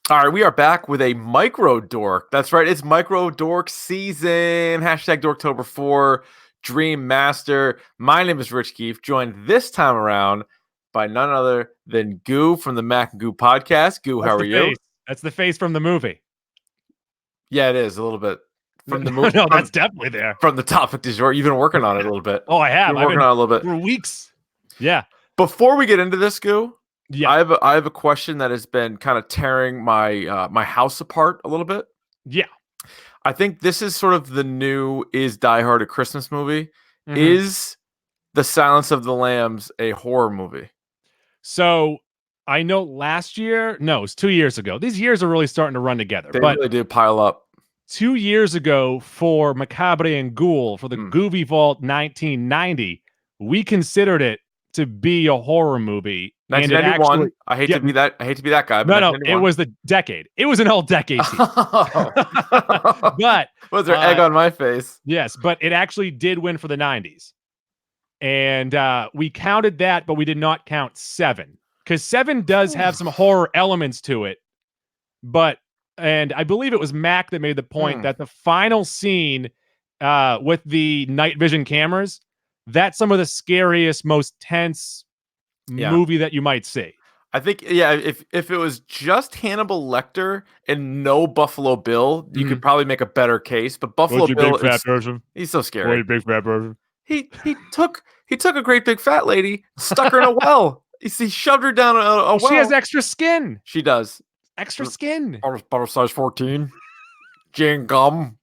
All right, we are back with a micro dork. That's right, it's micro dork season. Hashtag Dorktober4, Dream Master. My name is Rich Keefe, joined this time around by none other than Goo from the Mac and Goo podcast. Goo, That's how are the you? face. That's the face from the movie. Yeah, it is a little bit No, from the movie no, that's definitely there. from the topic du jour. You've been working on it a little bit. Oh, I have. You've been I've working been on it a little bit for weeks. Yeah. Before we get into this, Goo, Yeah. I have a question that has been kind of tearing my my house apart a little bit. Yeah. I think this is sort of the new is Die Hard a Christmas movie? Mhm. Is The Silence of the Lambs a horror movie? So I know last year, no, it was 2 years ago. These years are really starting to run together. They But really do pile up. 2 years ago for Macabre and Ghoul for the Goovy Vault 1990, we considered it to be a horror movie. And it 1991. actually, I hate yeah, to be that. I hate to be that guy. But no, it 1991. was the decade. It was an all decade piece. But was there egg on my face? yes, but it actually did win for the 90s. And we counted that, but we did not count 7 because 7 does have some horror elements to it. And I believe it was Mac that made the point that the final scene with the night vision cameras, that's some of the scariest, most tense movie that you might see. I think, yeah, if it was just Hannibal Lecter and no Buffalo Bill, you could probably make a better case. But Buffalo Bill, he's so scary. Big fat person. He took a great big fat lady, stuck her in a well. He shoved her down a well. She has extra skin. She does. Extra skin. Butter size 14. Jing gum.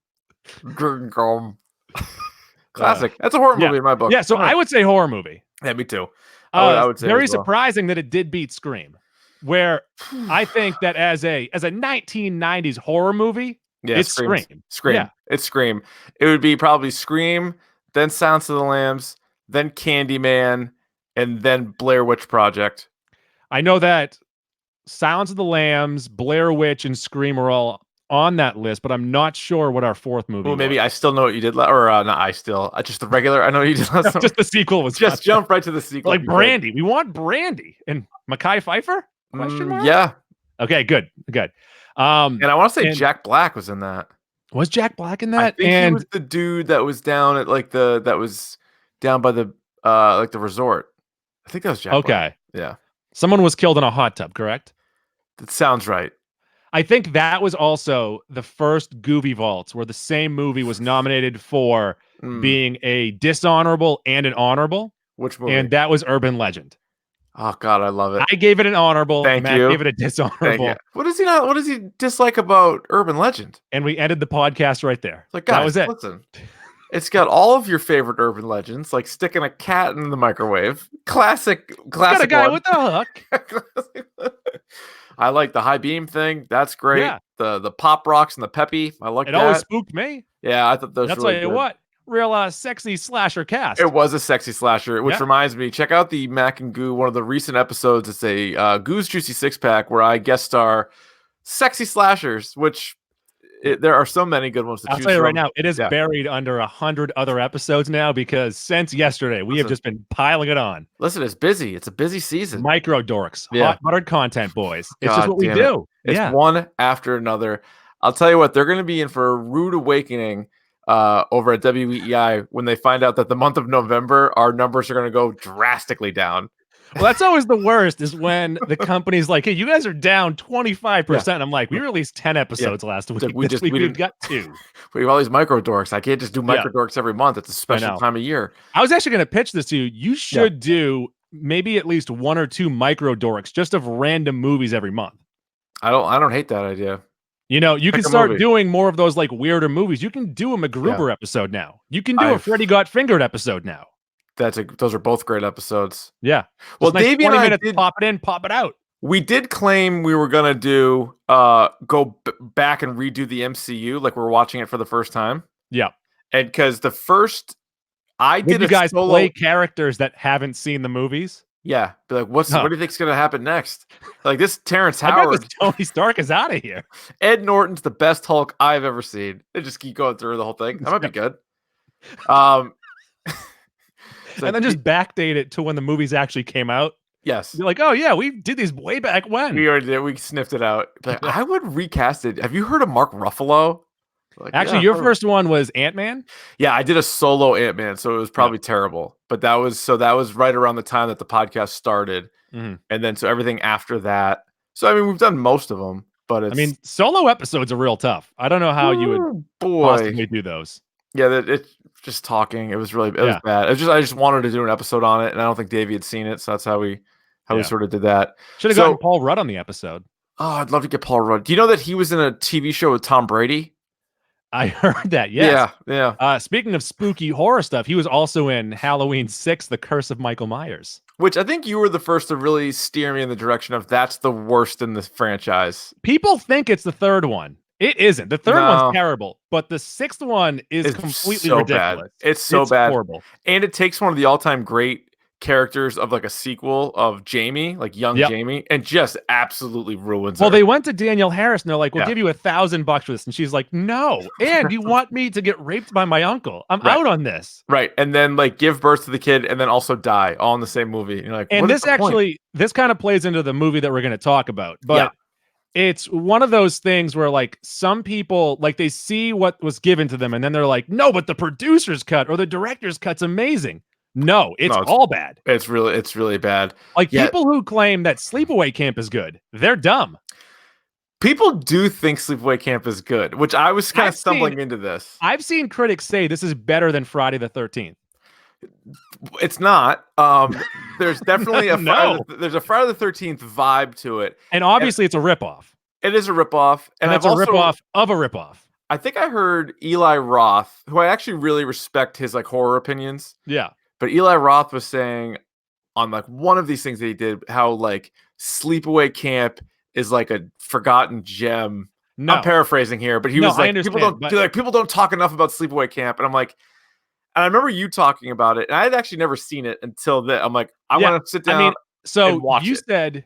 Classic. That's a horror movie in my book. Yeah, so I would say horror movie. Yeah, me too. I would say very surprising that it did beat Scream, where I think that as a 1990s horror movie, it's Scream. Scream. Yeah. It's Scream. It would be probably Scream, then Silence of the Lambs, then Candyman, and then Blair Witch Project. I know that Silence of the Lambs, Blair Witch, and Scream are all on that list, but I'm not sure what our fourth movie was. Maybe I Still Know What You Did just the regular. I know what you did last just the sequel was just jump right to the sequel. Like Brandy. We want Brandy and Mekhi Phifer? Question mark? Yeah. Okay, good. And I want to say Jack Black was in that. Was Jack Black in that? I think he was the dude that was down at that was down by the the resort. I think that was Jack Black. Yeah. Someone was killed in a hot tub, correct? That sounds right. I think that was also the first Goovy Vaults where the same movie was nominated for being a dishonorable and an honorable. Which movie? And that was Urban Legend. Oh God, I love it. I gave it an honorable. Thank Matt you. gave it a dishonorable. What does he dislike about Urban Legend? And we ended the podcast right there. Like, guys, that was it. Listen, it's got all of your favorite urban legends, like sticking a cat in the microwave. Classic. Got a guy with a hook. I like the high beam thing. That's great. Yeah. The pop rocks and the peppy. I like it. That. Always spooked me. Yeah, I thought those. That's really like what real sexy slasher cast. It was a sexy slasher, which reminds me, check out the Mac and Goo, one of the recent episodes. It's a Goo's Juicy Six Pack where I guest star sexy slashers, which there are so many good ones to choose from. I'll tell you right now, it is buried under 100 other episodes now because since yesterday, we have just been piling it on. Listen, it's busy. It's a busy season. Micro dorks, hot buttered content, boys. It's just what we do. It's one after another. I'll tell you what, they're going to be in for a rude awakening over at WEEI when they find out that the month of November, our numbers are going to go drastically down. Well, that's always the worst is when the company's like, hey, you guys are down 25%. I'm like, we released 10 episodes last week. We got 2. We have all these micro dorks. I can't just do micro dorks every month. It's a special time of year. I was actually going to pitch this to you. You should do maybe at least 1 or 2 micro dorks just of random movies every month. I don't hate that idea. You know, you can start doing more of those like weirder movies. You can do a MacGruber episode now. You can do a Freddy Got Fingered episode now. Those are both great episodes. Yeah. Well, Davey and I minutes, pop it in, pop it out. We did claim we were gonna do go back and redo the MCU like we're watching it for the first time. Yeah. And because the first did you guys play characters that haven't seen the movies? Yeah. Be like, what do you think's gonna happen next? Like this Terrence Howard. I bet this Tony Stark is out of here. Ed Norton's the best Hulk I've ever seen. They just keep going through the whole thing. That might be good. And then just backdate it to when the movies actually came out. Yes. You're like, oh yeah, we did these way back when. We already did. We sniffed it out. But I would recast it. Have you heard of Mark Ruffalo? Like, Actually, yeah, your first one was Ant-Man? yeah, I did a solo Ant-Man, so it was probably Yep. terrible. But that was right around the time that the podcast started. Mhm. And then so everything after that. So I mean, we've done most of them, but I mean, solo episodes are real tough. I don't know how you would possibly do those. Yeah, it's just talking. It was Yeah. bad. I just wanted to do an episode on it, and I don't think Davey had seen it, so that's how we Yeah. sort of did that. Should have gotten Paul Rudd on the episode. Oh, I'd love to get Paul Rudd. Do you know that he was in a TV show with Tom Brady? I heard that. Yes. Yeah. Speaking of spooky horror stuff, he was also in Halloween 6: The Curse of Michael Myers. Which I think you were the first to really steer me in the direction of that's the worst in the franchise. People think it's the third one. It isn't. The third No. one's terrible, but the sixth one is It's completely so ridiculous. Bad. It's so bad. Horrible. And it takes one of the all-time great characters of like a sequel of Jamie, like young Jamie, and just absolutely ruins her. Well, they went to Danielle Harris and they're like, we'll Yeah. give you $1,000 for this. And she's like, no. And you want me to get raped by my uncle? I'm out on this. Right. And then like give birth to the kid and then also die all in the same movie. And you're like, and this actually, this kind of plays into the movie that we're going to talk about. But it's one of those things where like some people, like they see what was given to them and then they're like, no, but the producer's cut or the director's cut's amazing. No, it's all bad. It's really bad. Like people who claim that Sleepaway Camp is good, they're dumb. People do think Sleepaway Camp is good, which I was kind of stumbling into this. I've seen critics say this is better than Friday the 13th. It's not. There's definitely a there's a Friday the 13th vibe to it. And obviously it's a ripoff. It is a ripoff. And it's a ripoff of a ripoff. I think I heard Eli Roth, who I actually really respect his like horror opinions. Yeah. But Eli Roth was saying on like one of these things that he did, how like Sleepaway Camp is like a forgotten gem. No. I'm paraphrasing here, but he was like, people don't talk enough about Sleepaway Camp. And I'm like, and I remember you talking about it, and I had actually never seen it until that. I'm like, I want to sit down. So you said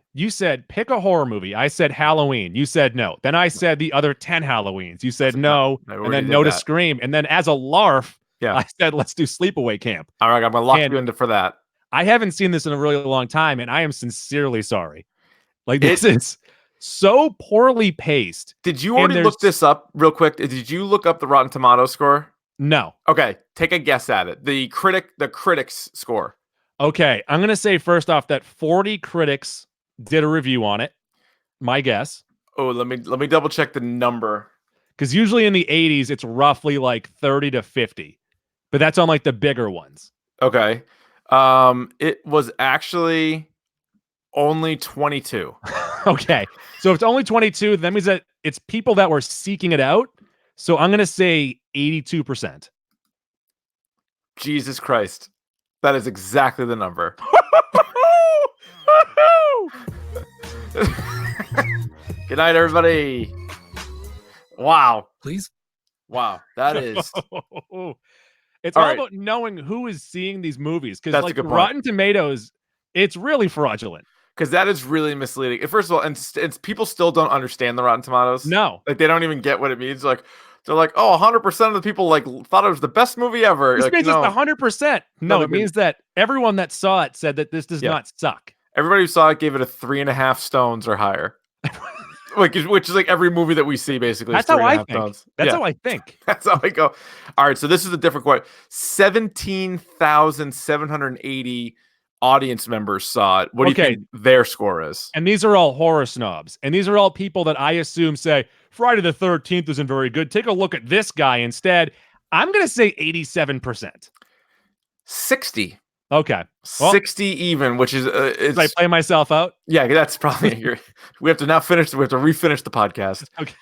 pick a horror movie. I said Halloween. You said no. Then I said the other 10 Halloweens. You said no, and then no to Scream. And then as a larf, I said let's do Sleepaway Camp. All right, I'm gonna lock you into for that. I haven't seen this in a really long time, and I am sincerely sorry. Like this is so poorly paced. Did you already look this up real quick? Did you look up the Rotten Tomatoes score? No. Okay, take a guess at it. The critics score. Okay, I'm going to say first off that 40 critics did a review on it. My guess. Oh, let me double check the number. Because usually in the 80s, it's roughly like 30 to 50. But that's on like the bigger ones. Okay. It was actually only 22. Okay. So if it's only 22, that means that it's people that were seeking it out. So I'm going to say 82%. Jesus Christ. That is exactly the number. Good night, everybody. Wow. Please. Wow. That is. It's all about knowing who is seeing these movies. Because like Rotten Tomatoes, it's really fraudulent. Because that is really misleading. First of all, and people still don't understand the Rotten Tomatoes. No. Like they don't even get what it means. They're like, oh, 100% of the people like thought it was the best movie ever. This like, means it's 100%. No, it means that everyone that saw it said that this does not suck. Everybody who saw it gave it a 3.5 stones or higher. which is like every movie that we see basically. That's how I think. That's how I think. That's how I go. All right, so this is a different question. 17,780 audience members saw it. What do you think their score is? And these are all horror snobs. And these are all people that I assume say, Friday the 13th isn't very good. Take a look at this guy instead. I'm going to say 87%. 60. Okay. Well, 60 even, which is... did I play myself out? Yeah, that's probably... we have to now finish... We have to refinish the podcast. Okay.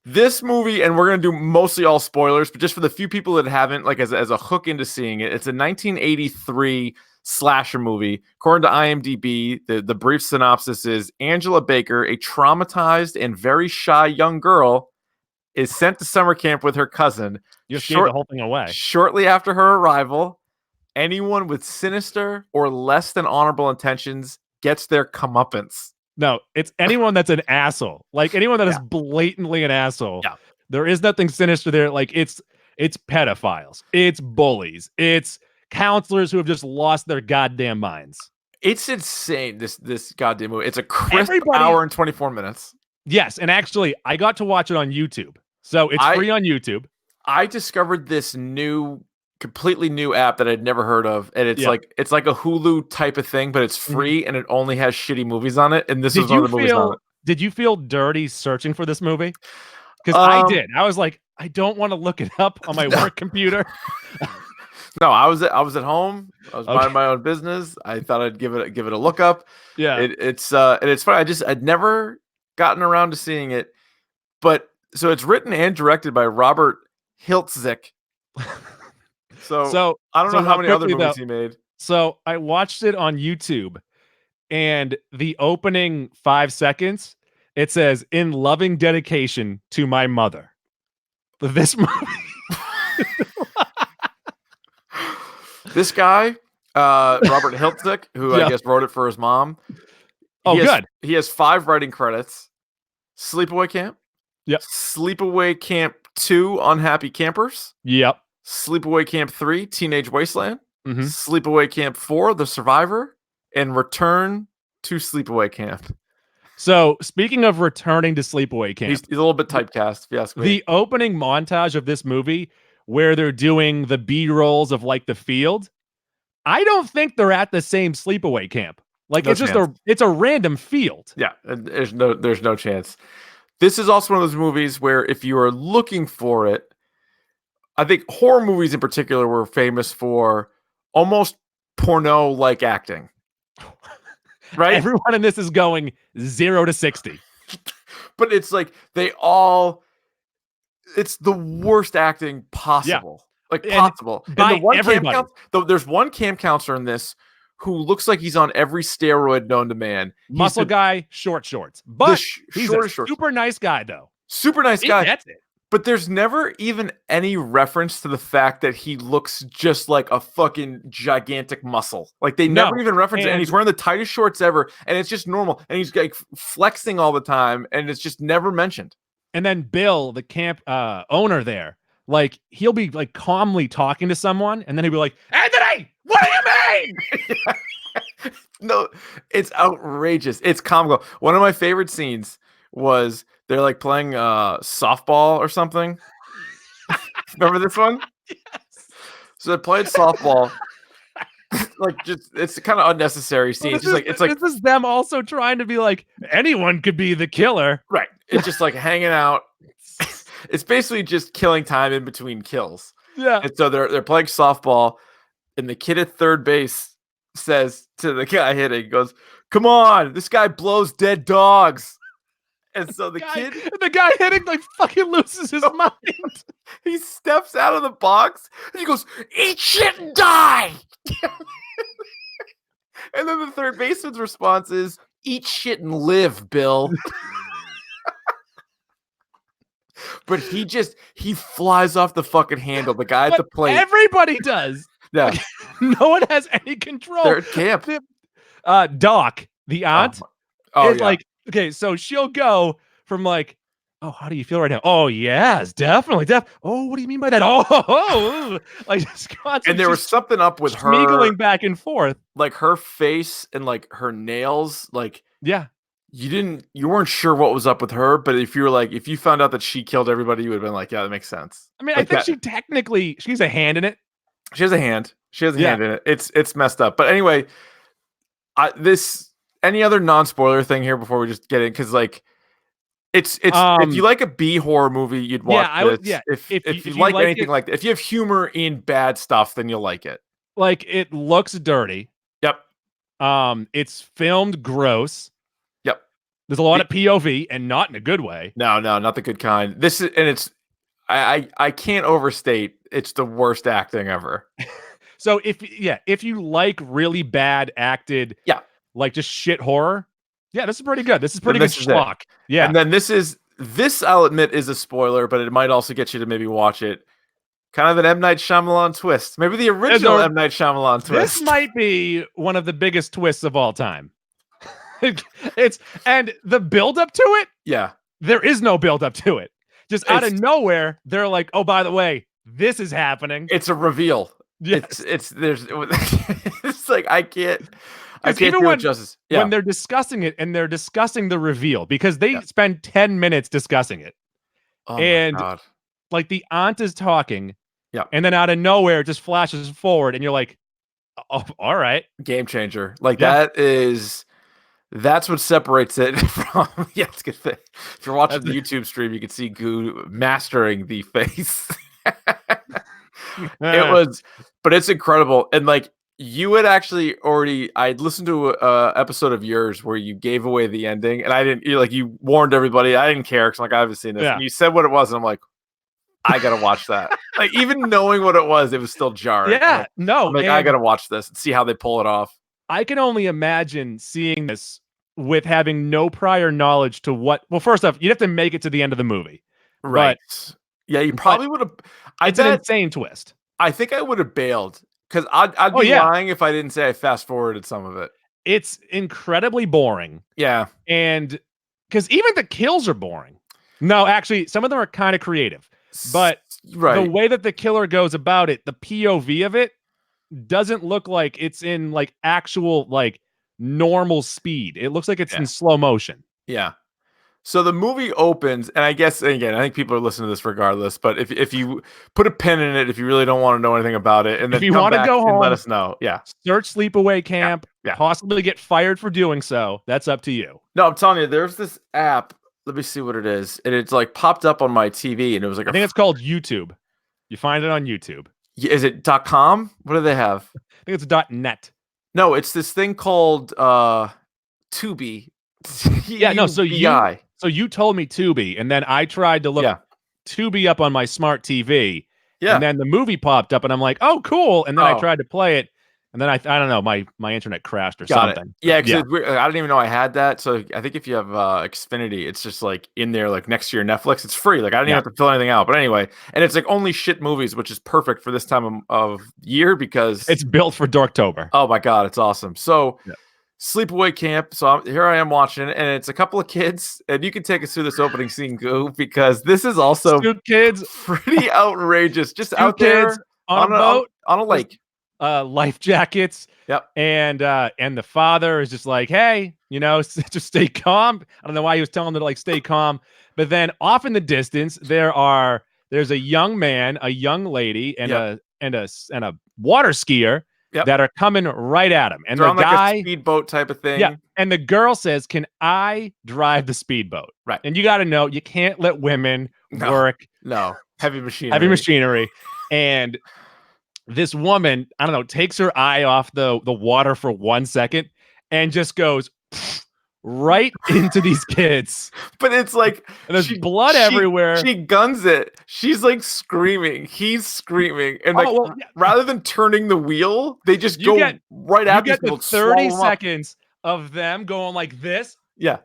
This movie, and we're going to do mostly all spoilers, but just for the few people that haven't, like as a hook into seeing it, it's a 1983 slasher movie. According to IMDb, the brief synopsis is Angela Baker, a traumatized and very shy young girl, is sent to summer camp with her cousin. You just gave the whole thing away. Shortly after her arrival, anyone with sinister or less than honorable intentions gets their comeuppance. No, it's anyone that's an asshole. Like anyone that is blatantly an asshole. Yeah. There is nothing sinister there. Like it's pedophiles. It's bullies. It's counselors who have just lost their goddamn minds. It's insane. This goddamn movie. It's a crisp Everybody, hour and 24 minutes. yes, and actually, I got to watch it on YouTube, so it's I free on YouTube. I discovered this completely new app that I'd never heard of, and it's Yeah. like a Hulu type of thing, but it's free and it only has shitty movies on it. And this was Did one you of the movies on feel? it. Did you feel dirty searching for this movie? Because I did. I was like, I don't want to look it up on my work computer. No, I was at home. I was Okay. minding my own business. I thought I'd give it a look up. Yeah. It's and it's funny. I'd never gotten around to seeing it, but so it's written and directed by Robert Hiltzik. So I don't know how many other movies he made. So I watched it on YouTube, and the opening 5 seconds, it says, "In loving dedication to my mother." This movie. This guy, Robert Hiltzik, who I guess wrote it for his mom. Good. He has 5 writing credits. Sleepaway Camp. Yep. Sleepaway Camp 2, Unhappy Campers. Yep. Sleepaway Camp 3, Teenage Wasteland. Mm-hmm. Sleepaway Camp 4, The Survivor. And Return to Sleepaway Camp. So speaking of returning to Sleepaway Camp, he's a little bit typecast, if you ask me. The opening montage of this movie where they're doing the B-rolls of like the field, I don't think they're at the same Sleepaway Camp. Like No it's chance. just it's a random field. Yeah, there's no chance. This is also one of those movies where if you are looking for it, I think horror movies in particular were famous for almost porno-like acting. Right? Everyone in this is going 0 to 60. But it's like it's the worst acting possible. Yeah. Like possible. By and the one everybody. there's one camp counselor in this who looks like he's on every steroid known to man. Muscle guy, short shorts. But he's a super nice guy, though. Super nice guy. That's it. But there's never even any reference to the fact that he looks just like a fucking gigantic muscle. Like they never even reference it. And he's wearing the tightest shorts ever. And it's just normal. And he's like flexing all the time. And it's just never mentioned. And then Bill, the camp owner there, like he'll be like calmly talking to someone. And then he'll be like, "Anthony, what do you mean?" No, it's outrageous. It's comical. One of my favorite scenes was they're like playing softball or something. Remember this one? Yes. So they played softball. Like just it's kind of unnecessary scene. Well, this is them also trying to be like anyone could be the killer. Right. It's just like hanging out. It's basically just killing time in between kills. Yeah. And so they're playing softball, and the kid at third base says to the guy hitting, goes, "Come on, this guy blows dead dogs." And so the guy hitting like fucking loses his mind. He steps out of the box and he goes, "Eat shit and die." And then the third baseman's response is, "Eat shit and live, Bill." But he flies off the fucking handle. The guy at the plate. Everybody does. Yeah. Like, no one has any control. They're at camp. Doc, the aunt, is yeah. like, okay, so she'll go from like, "Oh, how do you feel right now?" "Oh, yes, definitely. Oh, what do you mean by that?" Oh. Like, and there was something up with her smeagling back and forth. Like her face and like her nails, like yeah. You weren't sure what was up with her, but if you found out that she killed everybody, you would have been like, yeah, that makes sense. I mean, like I think she's a hand in it. She has a hand. Hand in it. It's messed up. But anyway, any other non-spoiler thing here before we just get in, because like it's if you like a B horror movie, you'd watch this. If you like anything like that, if you have humor in bad stuff, then you'll like it. Like it looks dirty. Yep. It's filmed gross. Yep. There's a lot of POV and not in a good way. No, not the good kind. I can't overstate. It's the worst acting ever. So if you like really bad acted, like just shit horror, this is pretty good. This is pretty good schlock. Yeah. And then this I'll admit is a spoiler, but it might also get you to maybe watch it. Kind of an M. Night Shyamalan twist. Maybe the original M. Night Shyamalan twist. This might be one of the biggest twists of all time. And the build up to it. Yeah. There is no build up to it. Just out of nowhere, they're like, "Oh, by the way, this is happening." It's a reveal. Yes. It's like I I can't even do it justice. Yeah. when they're discussing it and they're discussing the reveal, because they spend 10 minutes discussing it. Oh my And God. like the aunt is talking, Yeah. and then out of nowhere it just flashes forward, and you're like, oh, all right. Game changer. Like Yeah. that's what separates it from yeah, it's good. If you're watching That's the YouTube stream, you can see Goo mastering the face. It was, but it's incredible. And like you had actually already, I'd listened to a episode of yours where you gave away the ending, and I didn't. You warned everybody. I didn't care because like I haven't seen this, Yeah. and you said what it was, and I'm like, I gotta watch that. Like even knowing what it was still jarring. Yeah, no, I'm like I gotta watch this and see how they pull it off. I can only imagine seeing this with having no prior knowledge to what. Well, first off, you'd have to make it to the end of the movie, Right. Yeah, you probably would have. it's an insane twist. I think I would have bailed because I'd be lying if I didn't say I fast forwarded some of it. It's incredibly boring. Yeah. And because even the kills are boring. No, actually, some of them are kind of creative. But the way that the killer goes about it, the POV of it doesn't look like it's in like actual like normal speed. It looks like it's in slow motion. Yeah. So the movie opens, and I guess again, I think people are listening to this regardless. But if you put a pin in it, if you really don't want to know anything about it, and then if you want to go home, let us know. Yeah, search Sleepaway Camp. Yeah. Possibly get fired for doing so. That's up to you. No, I'm telling you, there's this app. Let me see what it is, and it's like popped up on my TV, and it was like I think it's called YouTube. You find it on YouTube. Is it .com? What do they have? I think it's .net. No, it's this thing called Tubi. Yeah, no. So you told me Tubi, and then I tried to look Tubi up on my smart TV. Yeah. And then the movie popped up, and I'm like, oh, cool. And then I tried to play it, and then I don't know, my internet crashed or something. Yeah, because I didn't even know I had that. So I think if you have Xfinity, it's just like in there, like next to your Netflix. It's free. Like I didn't even have to fill anything out. But anyway, and it's like only shit movies, which is perfect for this time of year because it's built for Dorktober. Oh my God, it's awesome. So Sleepaway Camp. So here I am watching it, and it's a couple of kids, and you can take us through this opening scene, Goo, because this is also kids pretty outrageous. Just out there on a boat on a lake. Life jackets. Yep. And the father is just like, hey, just stay calm. I don't know why he was telling them to like stay calm. But then off in the distance, there's a young man, a young lady, and a water skier that are coming right at him. And they're the on guy, like a speedboat type of thing. Yeah. And the girl says, can I drive the speedboat? Right. And you got to know, you can't let women work. No. Heavy machinery. Heavy machinery. And this woman, I don't know, takes her eye off the water for 1 second and just goes right into these kids. But it's like and there's blood everywhere. She guns it. She's like screaming. He's screaming. And like rather than turning the wheel, they just go right at these people. 30 seconds of them going like this. Yeah.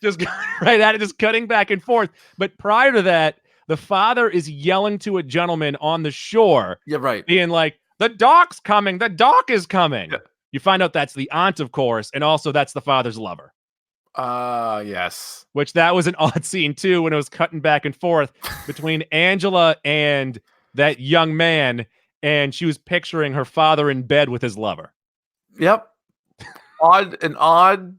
Just right at it, just cutting back and forth. But prior to that, the father is yelling to a gentleman on the shore. Yeah, right. Being like, the dock's coming. The dock is coming. Yeah. You find out that's the aunt, of course, and also that's the father's lover. Yes. Which that was an odd scene, too, when it was cutting back and forth between Angela and that young man, and she was picturing her father in bed with his lover. Yep. An odd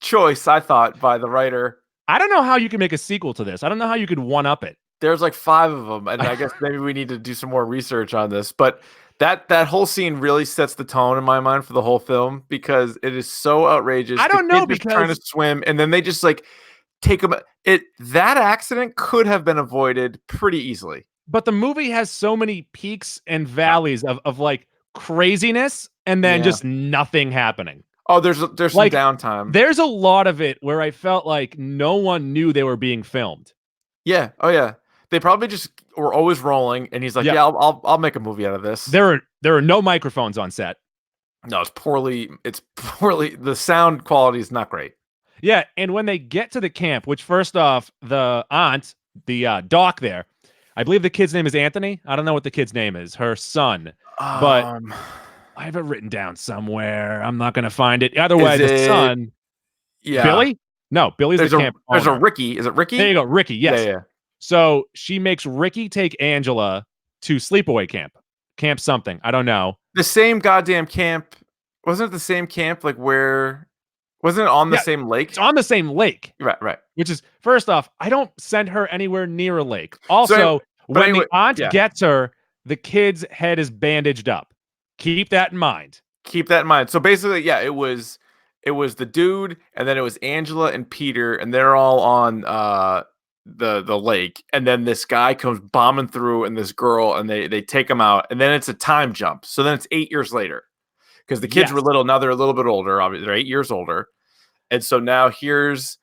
choice, I thought, by the writer. I don't know how you can make a sequel to this. I don't know how you could one-up it. There's like 5 of them, and I guess maybe we need to do some more research on this. But that whole scene really sets the tone in my mind for the whole film because it is so outrageous. I don't know because trying to swim, and then they just like take them. That accident could have been avoided pretty easily. But the movie has so many peaks and valleys of like craziness, and then just nothing happening. Oh, there's some downtime. There's a lot of it where I felt like no one knew they were being filmed. Yeah. Oh yeah. They probably just were always rolling, and he's like, "Yeah, I'll make a movie out of this." There are no microphones on set. No, it's poorly. The sound quality is not great. Yeah, and when they get to the camp, which first off, the aunt, the doc there, I believe the kid's name is Anthony. I don't know what the kid's name is. Her son, but I have it written down somewhere. I'm not going to find it. Either way, the son. Yeah. Billy? No, Billy's the camp owner. There's a Ricky. Is it Ricky? There you go, Ricky. Yes. Yeah. So she makes Ricky take Angela to Sleepaway Camp. Camp something. I don't know. The same goddamn camp wasn't it the same camp? Like where wasn't it on the Yeah, same it's lake? on the same lake. Right, right. Which is, first off, I don't send her anywhere near a lake. So, Also, but when anyway, the aunt yeah. gets her, the kid's head is bandaged up. Keep that in mind. Keep that in mind. So basically, yeah, it was the dude, and then it was Angela and Peter, and they're all on the lake, and then this guy comes bombing through, and this girl, and they take him out, and then it's a time jump. So then it's 8 years later because the kids were Yes. little. Now they're a little bit older. Obviously, they're 8 years older, and so now here's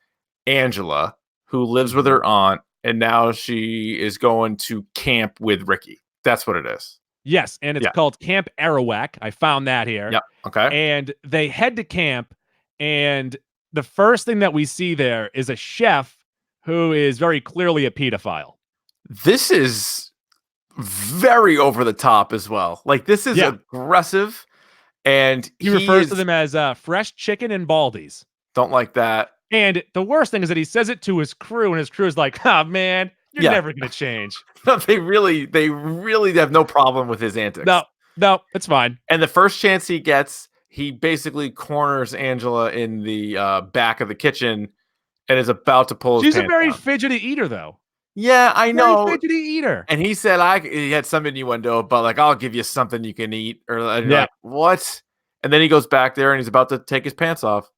Angela who lives with her aunt, and now she is going to camp with Ricky. That's what it is. Yes, and it's Yeah. called Camp Arawak. I found that here. Yep. Okay. And they head to camp, and the first thing that we see there is a chef who is very clearly a pedophile. This is very over the top as well. Like this is Yeah. aggressive, and He refers to them as fresh chicken and baldies. Don't like that. And the worst thing is that he says it to his crew, and his crew is like, "Ah, man, you're Yeah. never gonna change." No, they really have no problem with his antics. No, it's fine. And the first chance he gets, he basically corners Angela in the back of the kitchen and is about to pull his She's a pants very down. fidgety eater, though. Yeah, I know. Very fidgety eater. And he said, he had some innuendo, but like, I'll give you something you can eat. Or and you're Yeah. like, what? And then he goes back there and he's about to take his pants off.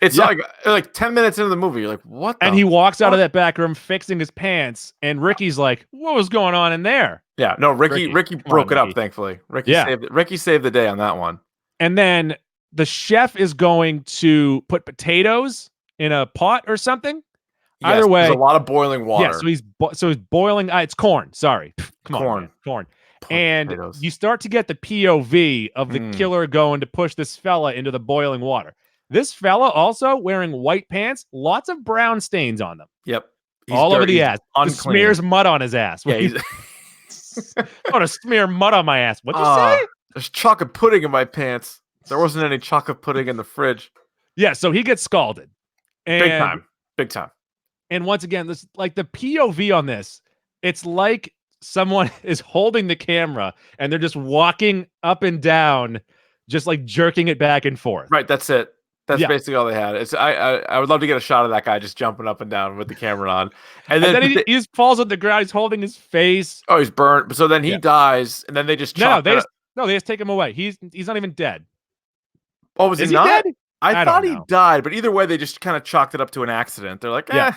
It's Yeah. like 10 minutes into the movie. You're like, what? And he walks out of that back room fixing his pants, and Ricky's like, "What was going on in there?" Yeah, no, Ricky broke it up, thankfully. Ricky saved the day on that one. And then the chef is going to put potatoes in a pot or something. Yes, Either way, there's a lot of boiling water. Yeah, so he's boiling. It's corn. Sorry, come on, man. Corn. And potatoes. you start to get the POV of the killer going to push this fella into the boiling water. This fella also wearing white pants, lots of brown stains on them. Yep. All over the ass. Unclean. Smears mud on his ass. Yeah, I want to smear mud on my ass. What'd you say? There's chocolate pudding in my pants. There wasn't any chocolate pudding in the fridge. Yeah, so he gets scalded. And, Big time. And once again, this like the POV on this, it's like someone is holding the camera and they're just walking up and down, just like jerking it back and forth. Right, that's it. That's basically all they had. It's I would love to get a shot of that guy just jumping up and down with the camera on. And then he just falls on the ground. He's holding his face. Oh, he's burnt. So then he dies, and then they just they just take him away. He's not even dead. Oh, was he not? Dead? I thought he died, but either way, they just kind of chalked it up to an accident. They're like, yeah.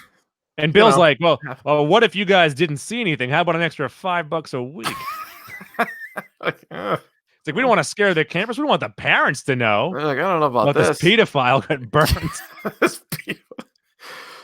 And Bill's like, well, what if you guys didn't see anything? How about an extra $5 a week? It's like, we don't want to scare the campers. We don't want the parents to know. They're like, I don't know about this pedophile got burned.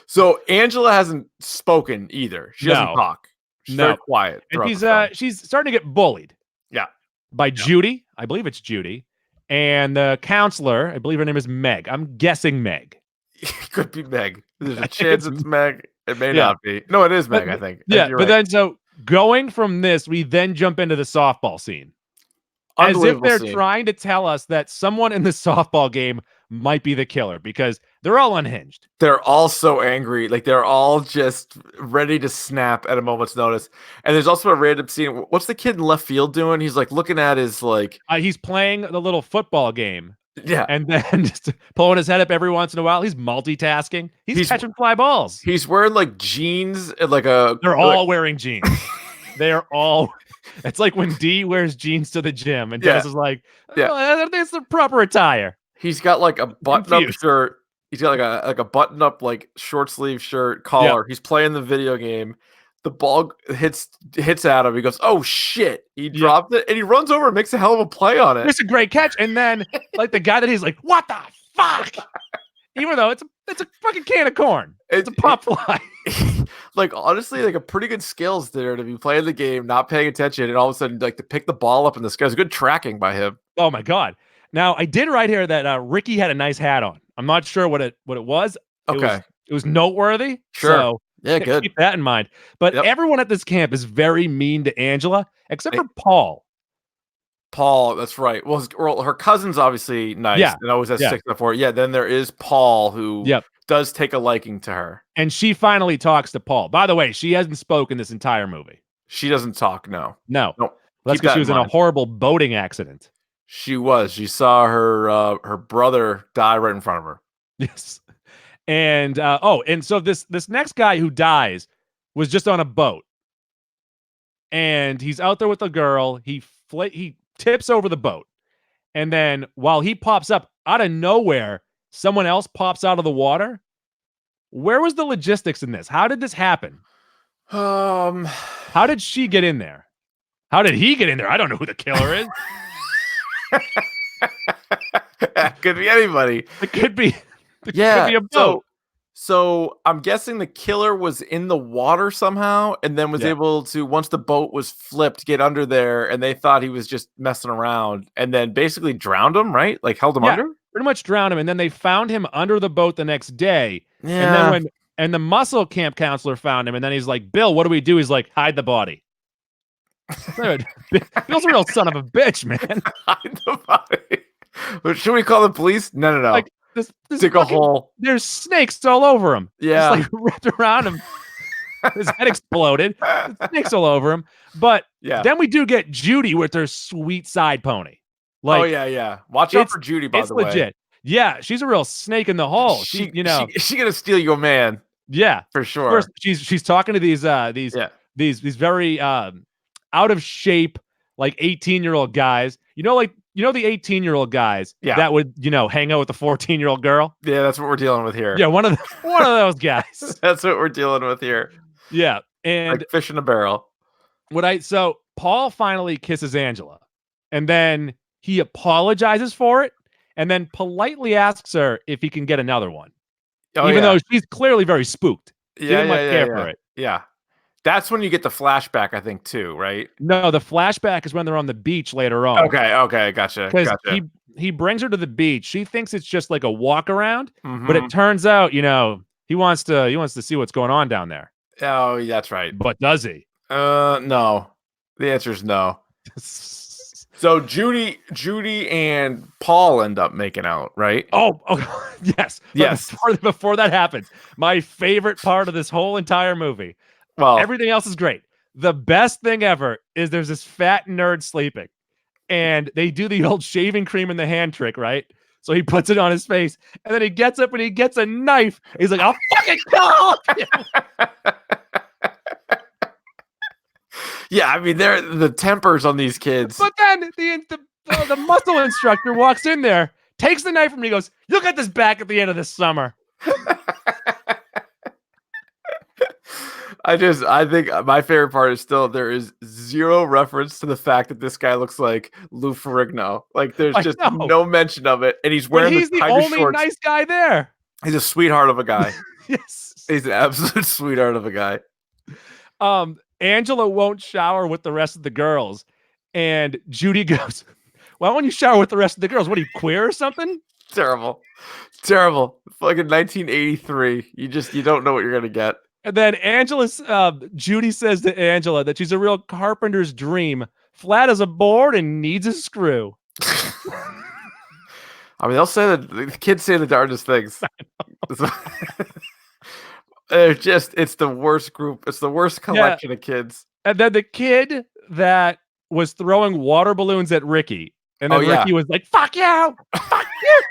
So Angela hasn't spoken either. She doesn't talk. She's very quiet. And she's starting to get bullied. Yeah. By Judy. I believe it's Judy. And the counselor, I believe her name is Meg. I'm guessing Meg. It could be Meg. There's a chance it's Meg. It may not be. No, it is Meg, I think. Yeah, but then so going from this, we then jump into the softball scene. As if they're trying to tell us that someone in the softball game might be the killer because they're all unhinged. They're all so angry. Like they're all just ready to snap at a moment's notice. And there's also a random scene. What's the kid in left field doing? He's like looking at his like he's playing the little football game. Yeah. And then just pulling his head up every once in a while. He's multitasking. He's catching fly balls. He's wearing like jeans and like a They're all wearing jeans. They are all it's like when D wears jeans to the gym and Dennis is like, that's the proper attire. He's got like a button-up shirt. He's got like a button-up like short sleeve shirt collar. Yep. He's playing the video game. The ball hits at him. He goes, "Oh shit!" He dropped it and he runs over and makes a hell of a play on it. It's a great catch. And then like the guy that he's like, "What the fuck?" Even though it's a fucking can of corn. It's a pop fly. Like honestly, like a pretty good skills there to be playing the game, not paying attention, and all of a sudden like to pick the ball up in the sky. It was good tracking by him. Oh my god! Now I did write here that Ricky had a nice hat on. I'm not sure what it was. Okay, it was noteworthy. Sure. So yeah, good. Keep that in mind. But everyone at this camp is very mean to Angela, except for Paul. Paul, that's right. Well, her cousin's obviously nice and always has 6 before. Yeah, then there is Paul who does take a liking to her. And she finally talks to Paul. By the way, she hasn't spoken this entire movie. She doesn't talk, no. Nope. That's because she was in a horrible boating accident. She was. She saw her brother die right in front of her. Yes. And and so this next guy who dies was just on a boat, and he's out there with a girl. He tips over the boat, and then while he pops up out of nowhere, someone else pops out of the water. Where was the logistics in this? How did this happen? Um, How did she get in there? How did he get in there? I don't know who the killer is. that could be anybody. It could be. It Yeah. could be a boat. So I'm guessing the killer was in the water somehow, and then was Yeah. able to, once the boat was flipped, get under there, and they thought he was just messing around, and then basically drowned him, right? Like held him under. Pretty much drowned him, and then they found him under the boat the next day. Yeah. And the muscle camp counselor found him, and then he's like, "Bill, what do we do?" He's like, "Hide the body." Bill's a real son of a bitch, man. Hide the body. Should we call the police? No. Like this Dig a hole. There's snakes all over him. Yeah. Just like wrapped around him. His head exploded. There's snakes all over him. But then we do get Judy with her sweet side pony. Like, oh yeah. Watch out for Judy, by the way. It's legit. Yeah, she's a real snake in the hole. She gonna steal your man. Yeah, for sure. First, she's talking to these very out of shape, like 18-year-old guys. You know the 18-year-old guys that would hang out with the 14-year-old girl. Yeah, that's what we're dealing with here. Yeah, one of those guys. That's what we're dealing with here. Yeah, and like fish in a barrel. So Paul finally kisses Angela, and then he apologizes for it, and then politely asks her if he can get another one. Even though she's clearly very spooked. She didn't much care for it. Yeah. That's when you get the flashback, I think, too, right? No, the flashback is when they're on the beach later on. Okay, gotcha. Because he brings her to the beach. She thinks it's just like a walk around, but it turns out, he wants to see what's going on down there. Oh, that's right. But does he? No. The answer is no. So Judy and Paul end up making out, right? Oh yes. Yes. Before that happens, my favorite part of this whole entire movie. Well, everything else is great. The best thing ever is there's this fat nerd sleeping, and they do the old shaving cream in the hand trick, right? So he puts it on his face, and then he gets up and he gets a knife. He's like, "I'll fucking kill all of you." Yeah, I mean, they're the tempers on these kids. But then the muscle instructor walks in there, takes the knife from me, goes, "You'll get this back at the end of this summer." I think my favorite part is still there is zero reference to the fact that this guy looks like Lou Ferrigno. Like there's just no mention of it, and he's wearing the only shorts. Nice guy there. He's a sweetheart of a guy. Yes, he's an absolute sweetheart of a guy. Angela won't shower with the rest of the girls, and Judy goes, "Why won't you shower with the rest of the girls? What are you, queer or something?" Terrible. Fucking 1983. You don't know what you're gonna get. And then Judy says to Angela that she's a real carpenter's dream, flat as a board and needs a screw. I mean, they'll say that the kids say the darndest things. It's the worst group. It's the worst collection of kids. And then the kid that was throwing water balloons at Ricky, and then Ricky was like, "Fuck you, fuck you,"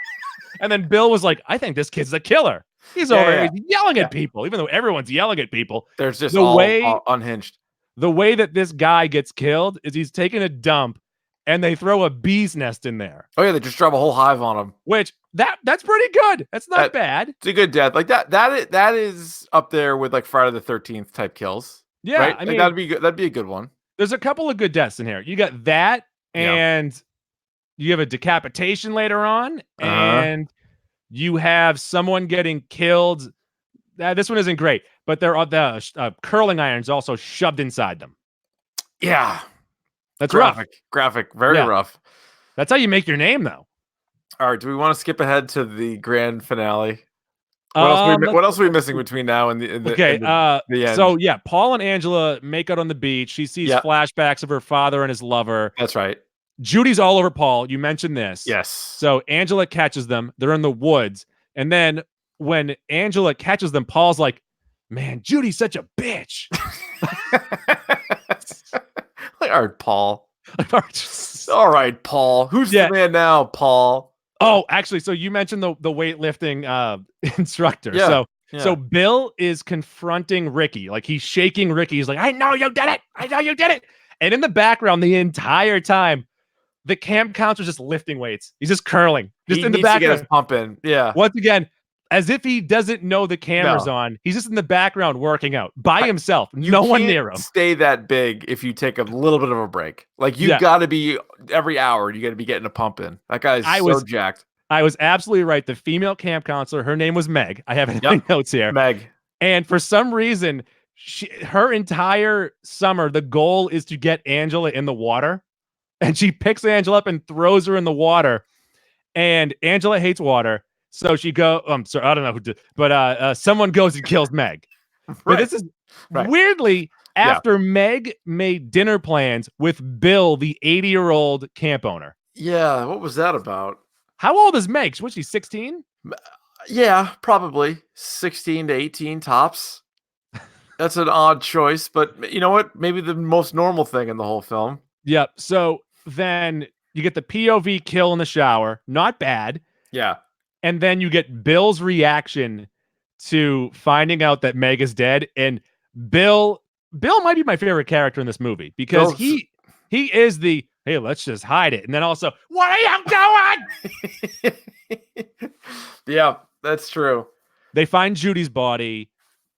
and then Bill was like, "I think this kid's the killer. He's over he's yelling at people, even though everyone's yelling at people." There's just all unhinged. The way that this guy gets killed is he's taking a dump, and they throw a bee's nest in there. Oh yeah, they just drop a whole hive on him. Which that's pretty good. That's not bad. It's a good death. Like that is up there with like Friday the 13th type kills. Yeah, right? I mean that'd be good. That'd be a good one. There's a couple of good deaths in here. You got that, and you have a decapitation later on, and you have someone getting killed. This one isn't great, but the curling irons also shoved inside them. Yeah. That's graphic, very rough. That's how you make your name, though. All right, do we want to skip ahead to the grand finale? What else are we missing between now and the end? So yeah, Paul and Angela make out on the beach. She sees flashbacks of her father and his lover. That's right. Judy's all over Paul. You mentioned this. Yes. So Angela catches them. They're in the woods. And then when Angela catches them, Paul's like, "Man, Judy's such a bitch." Like, all right, Paul. All right, Paul. Who's the man now, Paul? Oh, actually, so you mentioned the weightlifting instructor. Yeah. So Bill is confronting Ricky. Like he's shaking Ricky. He's like, I know you did it. I know you did it. And in the background, the entire time, the camp counselor's just lifting weights. He's just curling. Just he in the needs to get background. his pump in. Yeah. Once again, as if he doesn't know the camera's on. He's just in the background working out by himself. No one near him. Stay that big if you take a little bit of a break. Like you got to be every hour. You got to be getting a pump in. That guy is so jacked. I was absolutely right. The female camp counselor, her name was Meg. I have it in my notes here. Meg. And for some reason, her entire summer, the goal is to get Angela in the water. And she picks Angela up and throws her in the water. And Angela hates water. So she I'm sorry, I don't know who did, but someone goes and kills Meg. But this is weirdly after Meg made dinner plans with Bill, the 80-year-old camp owner. Yeah, what was that about? How old is Meg? Was she 16? Yeah, probably 16 to 18 tops. That's an odd choice, but you know what? Maybe the most normal thing in the whole film. Yep. So then you get the POV kill in the shower. Not bad. Yeah. And then you get Bill's reaction to finding out that Meg is dead. And Bill might be my favorite character in this movie because he is the, hey, let's just hide it. And then also, what are you doing? Yeah, that's true. They find Judy's body.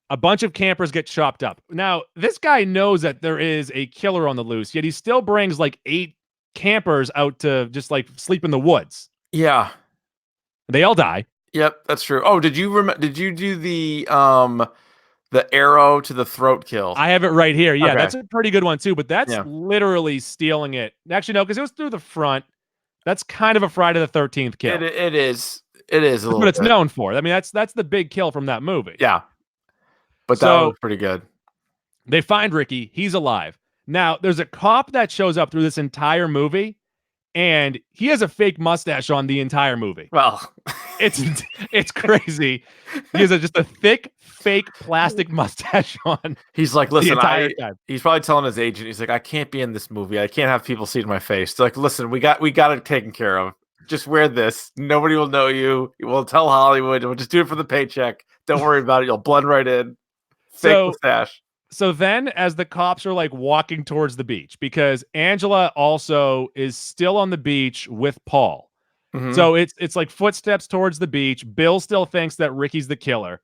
A bunch of campers get chopped up. Now, this guy knows that there is a killer on the loose, yet he still brings like 8 campers out to just like sleep in the woods. Yeah. They all die. Yep, that's true. Oh, did you do the arrow to the throat kill? I have it right here. Yeah, that's a pretty good one too, but that's literally stealing it. Actually, no, because it was through the front. That's kind of a Friday the 13th kill. It is. It is a little but it's known for. I mean, that's the big kill from that movie. Yeah. But that was pretty good. They find Ricky. He's alive. Now, there's a cop that shows up through this entire movie, and he has a fake mustache on the entire movie. Well, it's crazy. He has just a thick, fake plastic mustache on. He's like, listen, he's probably telling his agent, he's like, I can't be in this movie. I can't have people seeing my face. They're like, listen, we got it taken care of. Just wear this. Nobody will know you. We'll tell Hollywood. We'll just do it for the paycheck. Don't worry about it. You'll blend right in. Fake mustache. So then as the cops are like walking towards the beach, because Angela also is still on the beach with Paul. Mm-hmm. So it's like footsteps towards the beach. Bill still thinks that Ricky's the killer.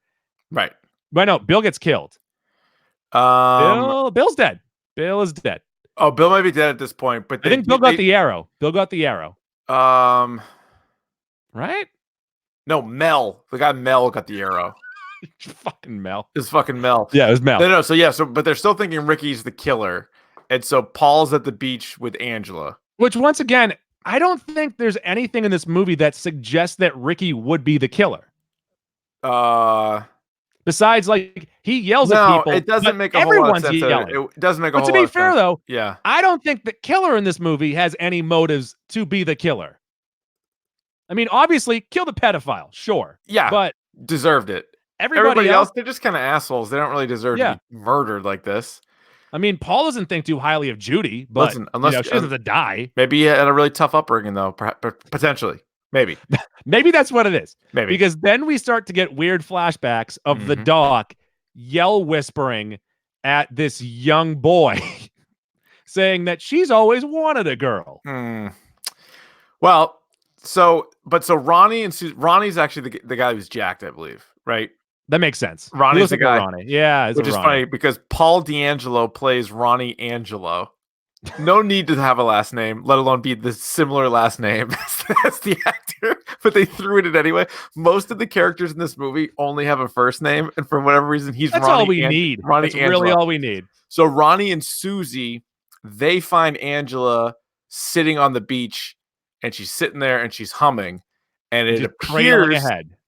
Right. But no, Bill gets killed. Bill's dead. Bill is dead. Oh, Bill might be dead at this point, but I think Bill got the arrow. Bill got the arrow. Right? No, Mel. The guy Mel got the arrow. Fucking Mel. It's fucking Mel. Yeah, it was Mel. No. So but they're still thinking Ricky's the killer, and so Paul's at the beach with Angela. Which, once again, I don't think there's anything in this movie that suggests that Ricky would be the killer. Besides, like, he yells at people. It doesn't make a whole lot of sense. It doesn't make a whole lot of sense. But to be fair, though, yeah, I don't think the killer in this movie has any motives to be the killer. I mean, obviously, kill the pedophile, sure. Yeah, but deserved it. Everybody else, they're just kind of assholes. They don't really deserve to be murdered like this. I mean, Paul doesn't think too highly of Judy, but listen, unless she doesn't have to die. Maybe he had a really tough upbringing, though. Potentially. Maybe. Maybe that's what it is. Maybe. Because then we start to get weird flashbacks of the doc yell whispering at this young boy saying that she's always wanted a girl. Well, so Ronnie and Ronnie's actually the guy who's jacked, I believe, right? That makes sense. Ronnie's the guy. Ronnie. Yeah, which is funny because Paul D'Angelo plays Ronnie Angelo. No need to have a last name, let alone be the similar last name as the actor, but they threw it in anyway. Most of the characters in this movie only have a first name, and for whatever reason, he's That's Ronnie. All we need. Ronnie That's really all we need. So Ronnie and Susie, they find Angela sitting on the beach, and she's sitting there and she's humming, and it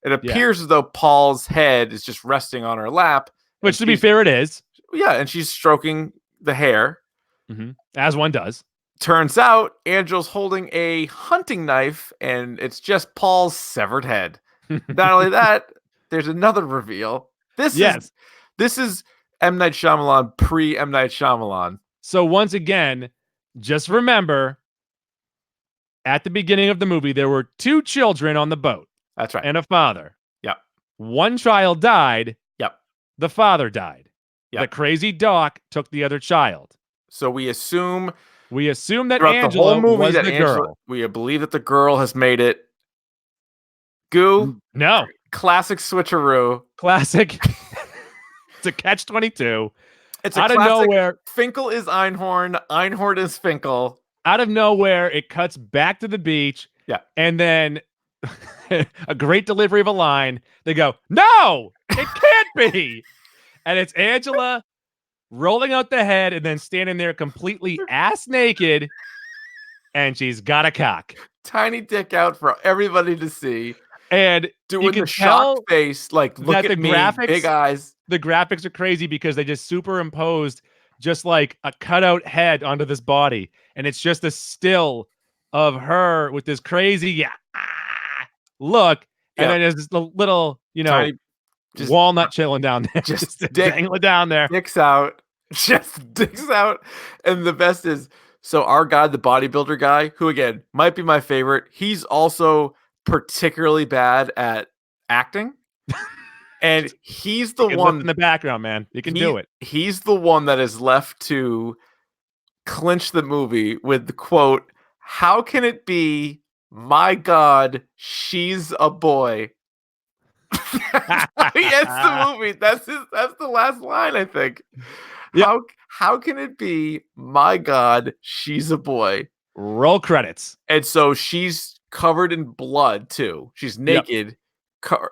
appears as though Paul's head is just resting on her lap. Which, to be fair, it is. Yeah, and she's stroking the hair. As one does. Turns out Angela's holding a hunting knife, and it's just Paul's severed head. Not only that, there's another reveal. This is M. Night Shyamalan pre M. Night Shyamalan. So once again, just remember, at the beginning of the movie, there were 2 children on the boat That's right. and a father. Yep. One child died. Yep. The father died. Yep. The crazy doc took the other child. So we assume that throughout the whole Angela movie was that the Angela, girl. we believe that the girl has made it. Goo. No. Classic switcheroo. Classic. It's a catch-22. It's out a of classic. nowhere. Finkel is Einhorn. Einhorn is Finkel. Out of nowhere, it cuts back to the beach. Yeah. And then a great delivery of a line. They go, "No, it can't be." And it's Angela rolling out the head and then standing there completely ass naked. And she's got a cock. Tiny dick out for everybody to see. And doing the shocked face, like, look at me, graphics, big eyes. The graphics are crazy because they just superimposed just like a cutout head onto this body. And it's just a still of her with this crazy look. And then there's this little, tiny, walnut chilling down there. Just dangling down there. Dicks out. Just dicks out. And the best is, so our guy, the bodybuilder guy, who again might be my favorite, he's also particularly bad at acting. And he's the one in the background, man. You can do it. He's the one that is left to clinch the movie with the quote, "How can it be, my God, she's a boy?" He ends the movie. That's the last line, I think. Yep. How can it be, my God, she's a boy? Roll credits. And so she's covered in blood too. She's naked,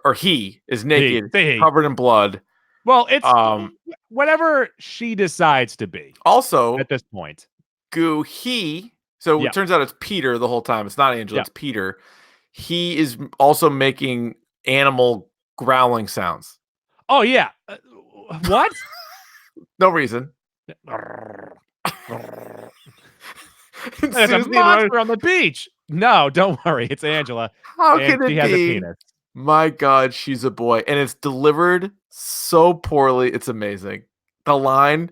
or he is naked, covered in blood. Well, it's whatever she decides to be. Also, at this point, Goo, so it turns out it's Peter the whole time. It's not Angela, it's Peter. He is also making animal growling sounds. Oh yeah. What? No reason. There's a monster on the beach. No, don't worry. It's Angela. How can it be? My God, she's a boy. And it's delivered so poorly. It's amazing. The line,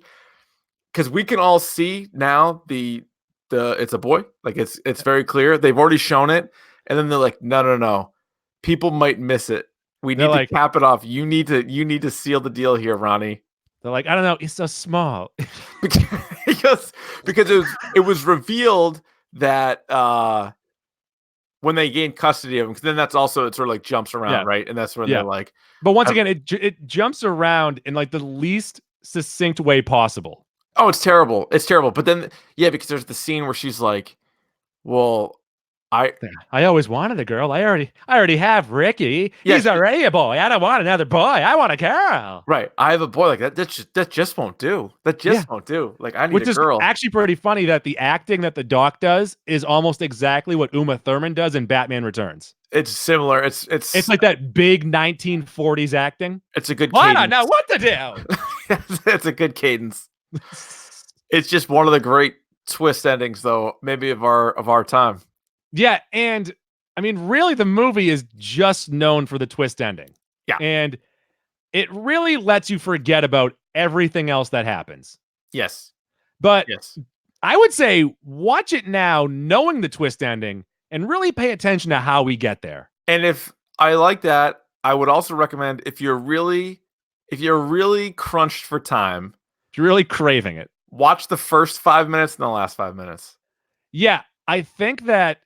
because we can all see now the it's a boy. Like it's very clear. They've already shown it. And then they're like, no. People might miss it. We need to cap it off. You need to seal the deal here, Ronnie. They're like, I don't know, it's so small. because it was revealed that when they gained custody of him, because then that's also, it sort of like jumps around, right? And that's when they're like, but once again, it jumps around in like the least succinct way possible. Oh, it's terrible. It's terrible. But then, because there's the scene where she's like, well, I always wanted a girl. I already have Ricky. He's already a boy. I don't want another boy. I want a girl. Right. I have a boy like that. That just won't do. That just won't do. Like, I need a girl. Which is actually pretty funny that the acting that the doc does is almost exactly what Uma Thurman does in Batman Returns. It's similar. It's like that big 1940s acting. It's a good cadence. I don't know what to do. It's a good cadence. It's just one of the great twist endings, though, maybe of our time. Yeah, and I mean, really, the movie is just known for the twist ending. Yeah. And it really lets you forget about everything else that happens. Yes. But I would say watch it now, knowing the twist ending, and really pay attention to how we get there. And if I like that, I would also recommend if you're really crunched for time, if you're really craving it, watch the first 5 minutes and the last 5 minutes. Yeah, I think that.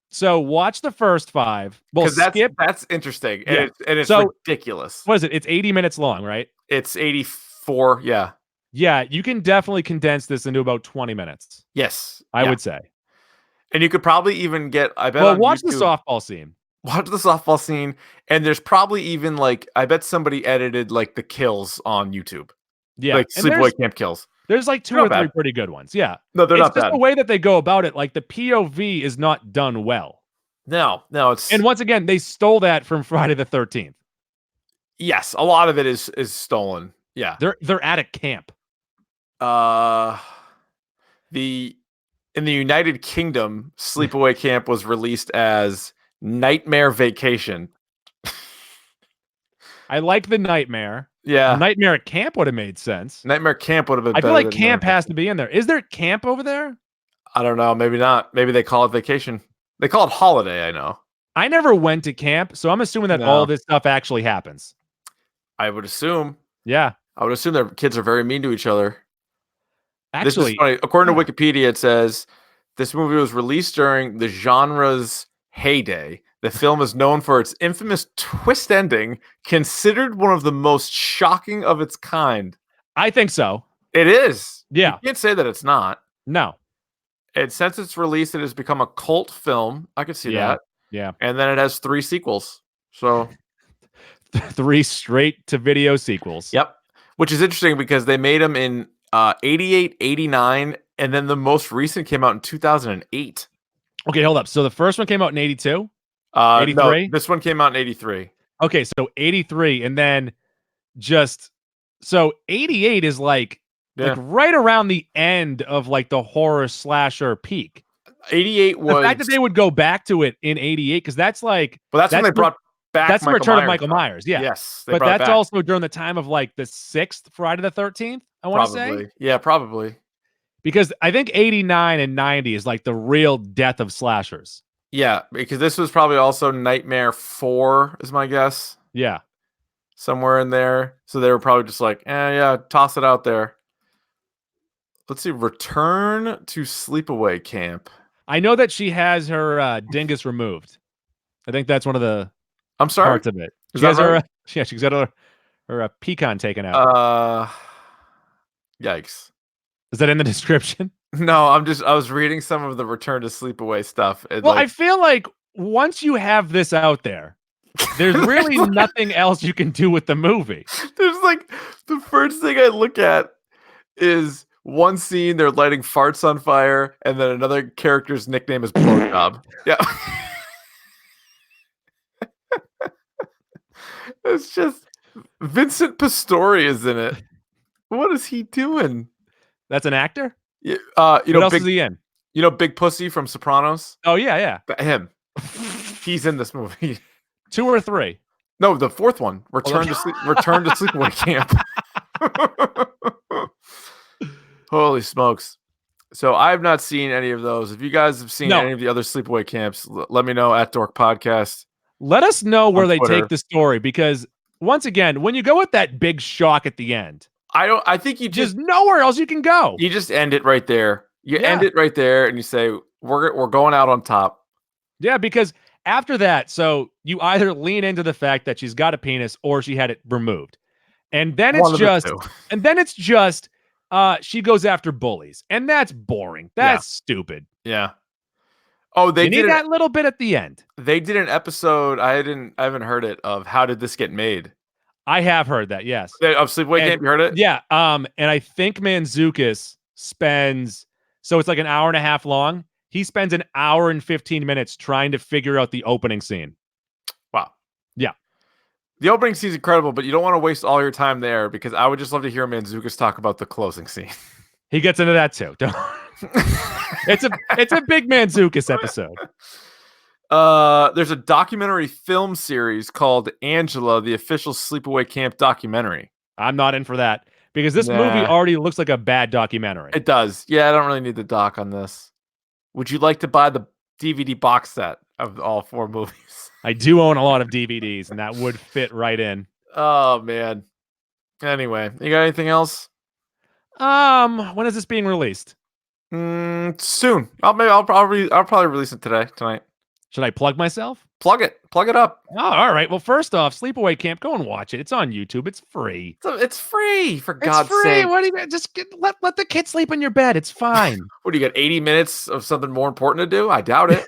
So watch the first 5. Well, that's interesting, and it's ridiculous. What is it? It's 80 minutes long, right? It's 84. Yeah. Yeah, you can definitely condense this into about 20 minutes. Yes, I would say. And you could probably even get. I bet. Well, watch the softball scene. Watch the softball scene, and there's probably even like I bet somebody edited like the kills on YouTube. Yeah, like Sleepaway Camp kills. There's like 2 or 3 pretty good ones. Yeah. No, they're not bad. It's just the way that they go about it. Like the POV is not done well. No, it's. And once again, they stole that from Friday the 13th. Yes, a lot of it is stolen. Yeah. They're at a camp. In the United Kingdom, Sleepaway Camp was released as Nightmare Vacation. I like the Nightmare. Yeah. Nightmare at Camp would have made sense. Nightmare Camp would have been better. I feel like camp has to be in there. Is there camp over there? I don't know. Maybe not. Maybe they call it vacation. They call it holiday, I know. I never went to camp, so I'm assuming that all No. this stuff actually happens. I would assume. Yeah. I would assume their kids are very mean to each other. This is Actually, funny. According to Wikipedia, it says this movie was released during the genre's heyday. The film is known for its infamous twist ending, considered one of the most shocking of its kind. I think so. It is. Yeah. You can't say that it's not. No. And since its release, it has become a cult film. I could see that. Yeah. And then it has 3 sequels. So 3 straight to video sequels. Yep. Which is interesting because they made them in 88, 89, and then the most recent came out in 2008. Okay, hold up. So the first one came out in 82? No, 83? this one came out in 83. Okay, so 83, and then so 88 is like right around the end of like the horror slasher peak. 88 was the fact that they would go back to it in 88, because that's like, well, that's when they brought back that's the Michael return Myers of Michael Myers. Yeah. Yes, but that's also during the time of like the 6th Friday the 13th, I want to say. Yeah, probably. Because I think 89 and 90 is like the real death of slashers. Yeah, because this was probably also Nightmare 4 is my guess. Yeah. Somewhere in there. So they were probably just like, yeah, toss it out there. Let's see. Return to Sleepaway Camp. I know that she has her dingus removed. I think that's one of the parts of it. She has her, she's got her pecan taken out. Yikes. Is that in the description? No, I was reading some of the Return to Sleepaway stuff. Well, I feel like once you have this out there, there's really nothing else you can do with the movie. There's like the first thing I look at is one scene they're lighting farts on fire, and then another character's nickname is Blowjob. Yeah. It's just Vincent Pastore is in it. What is he doing? That's an actor? Yeah, what else is he in? You know Big Pussy from Sopranos? Oh, yeah. Him. He's in this movie. 2 or 3? No, the 4th one. Return to Sleepaway Camp. Holy smokes. So I have not seen any of those. If you guys have seen any of the other Sleepaway Camps, let me know at Dork Podcast. Let us know where they take the story, because once again, when you go with that big shock at the end, I think you just nowhere else you can go. You just end it right there. You end it right there, and you say we're going out on top. Yeah, because after that, so you either lean into the fact that she's got a penis or she had it removed, and then it's just she goes after bullies, and that's boring. That's stupid. Yeah. Oh, they need that little bit at the end. They did an episode. I haven't heard it of How Did This Get Made. I have heard that, yes. Of Sleepaway Camp, you heard it? Yeah. And I think Mantzoukas spends, so it's like an hour and a half long. He spends an hour and 15 minutes trying to figure out the opening scene. Wow. Yeah. The opening scene is incredible, but you don't want to waste all your time there, because I would just love to hear Mantzoukas talk about the closing scene. He gets into that too. It's a big Mantzoukas episode. There's a documentary film series called Angela, the official Sleepaway Camp documentary. I'm not in for that, because this movie already looks like a bad documentary. It does. Yeah, I don't really need the doc on this. Would you like to buy the DVD box set of all 4 movies? I do own a lot of DVDs, and that would fit right in. Oh man. Anyway, you got anything else? When is this being released? Soon. I'll probably release it tonight. Should I plug myself? Plug it up. Oh, all right. Well, first off, Sleepaway Camp, go and watch it. It's on YouTube. It's free. It's free, for God's sake. What do you just let the kid sleep in your bed? It's fine. What do you got? 80 minutes of something more important to do? I doubt it.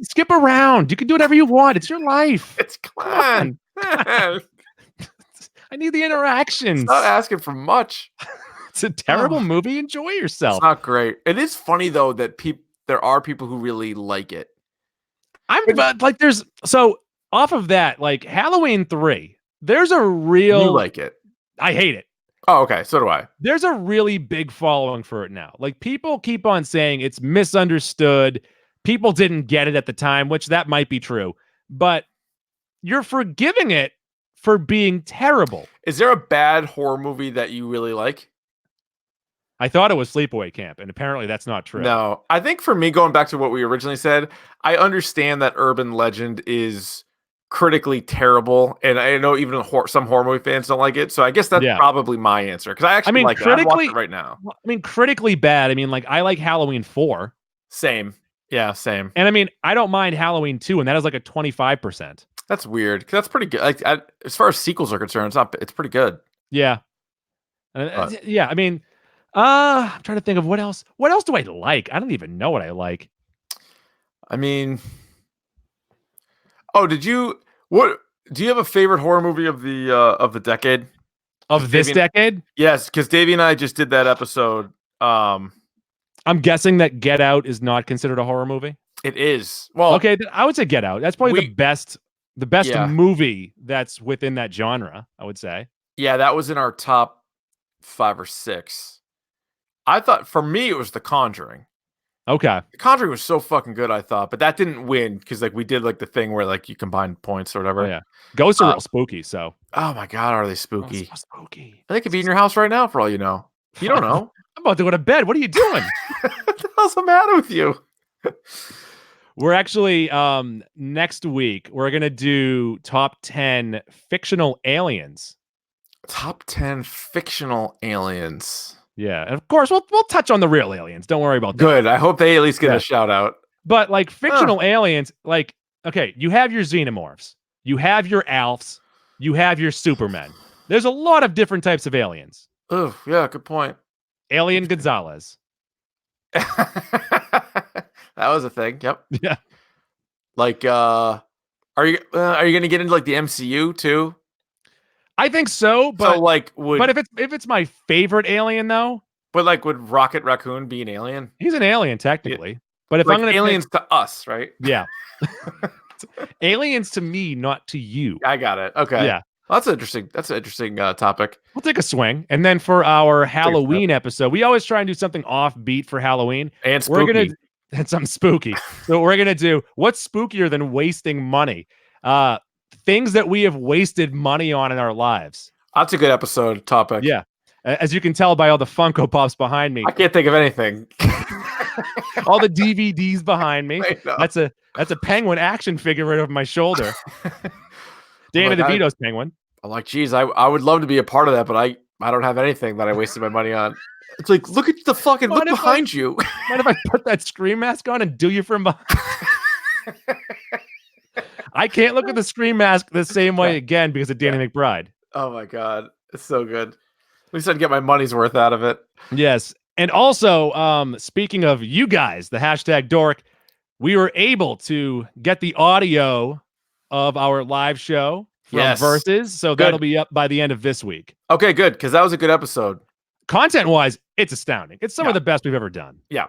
Skip around. You can do whatever you want. It's your life. It's come on. I need the interactions. It's not asking for much. It's a terrible movie. Enjoy yourself. It's not great. It is funny though that there are people who really like it. So off of that, like Halloween 3, there's a real. You like it. I hate it. Oh, okay. So do I. There's a really big following for it now. Like, people keep on saying it's misunderstood. People didn't get it at the time, which that might be true, but you're forgiving it for being terrible. Is there a bad horror movie that you really like? I thought it was Sleepaway Camp, and apparently that's not true. No, I think for me, going back to what we originally said, I understand that urban legend is critically terrible, and I know even some horror movie fans don't like it. So I guess that's Yeah. probably my answer because I actually like it. I'd watch it right now. I mean, critically bad. I mean, like, I like Halloween 4. Same. Yeah, same. And I mean, I don't mind Halloween 2, and that is like a 25%. That's weird because that's pretty good. Like, as far as sequels are concerned, it's pretty good. Yeah. Yeah. I mean, I'm trying to think of what else. What else do I like? I don't even know what I like. I mean, oh, do you have a favorite horror movie of the decade? Of this decade? Yes, because Davey and I just did that episode. I'm guessing that Get Out is not considered a horror movie. It is. Well, okay, I would say Get Out. That's probably the best movie that's within that genre, I would say. Yeah, that was in our top 5 or 6. I thought for me it was The Conjuring. Okay. The Conjuring was so fucking good, I thought, but that didn't win because like we did like the thing where like you combine points or whatever. Oh, yeah. Ghosts are real spooky, so. Oh my god, are they spooky? Oh, so spooky. They could be in your house right now for all you know. You don't know. I'm about to go to bed. What are you doing? What the hell's the matter with you? We're actually next week we're gonna do top 10 fictional aliens. Top 10 fictional aliens. Yeah, and of course we'll touch on the real aliens. Don't worry about that. Good. I hope they at least get a shout out. But like fictional aliens, like okay, you have your xenomorphs, you have your Alfs, you have your Supermen. There's a lot of different types of aliens. Oh, yeah, good point. Alien Gonzalez. That was a thing. Yep. Yeah. Like, are you gonna get into like the MCU too? I think so, but so, like, if it's my favorite alien though, but like, would Rocket Raccoon be an alien? He's an alien technically, but if like I'm gonna aliens to us, right? Yeah, aliens to me, not to you. I got it. Okay. Yeah. Well, that's interesting. That's an interesting topic. We'll take a swing, and then for our Halloween episode, we always try and do something offbeat for Halloween, and spooky. And something spooky. So we're gonna do what's spookier than wasting money. Things that we have wasted money on in our lives. That's a good episode topic. Yeah. As you can tell by all the Funko Pops behind me. I can't think of anything. All the DVDs behind me. That's a penguin action figure right over my shoulder. Danny DeVito's penguin. I'm like, geez, I would love to be a part of that, but I don't have anything that I wasted my money on. It's like, look at the fucking look behind you. Mind if I put that Scream mask on and do you from behind? I can't look at the Scream mask the same way again because of Danny McBride. Oh my god, it's so good. At least I'd get my money's worth out of it. Yes, and also, speaking of you guys, the hashtag Dork, we were able to get the audio of our live show from Versus, so that'll be up by the end of this week. Okay, good, because that was a good episode. Content-wise, it's astounding. It's some of the best we've ever done. Yeah.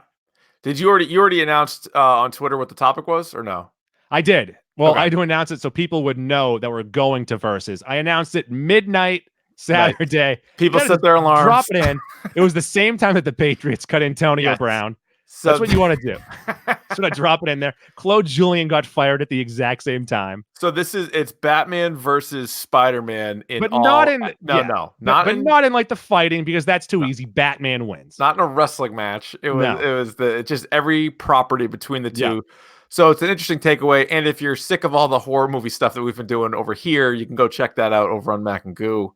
Did you already announced on Twitter what the topic was, or no? I did. Well, I had to announce it so people would know that we're going to Versus. I announced it midnight Saturday. Right. People set their alarms. Drop it in. It was the same time that the Patriots cut Antonio Brown. So that's what you want to do. So I drop it in there. Claude Julien got fired at the exact same time. So it's Batman versus Spider-Man not in like the fighting because that's too easy. Batman wins. Not in a wrestling match. It was just every property between the two. Yeah. So it's an interesting takeaway. And if you're sick of all the horror movie stuff that we've been doing over here, you can go check that out over on Mac and Goo.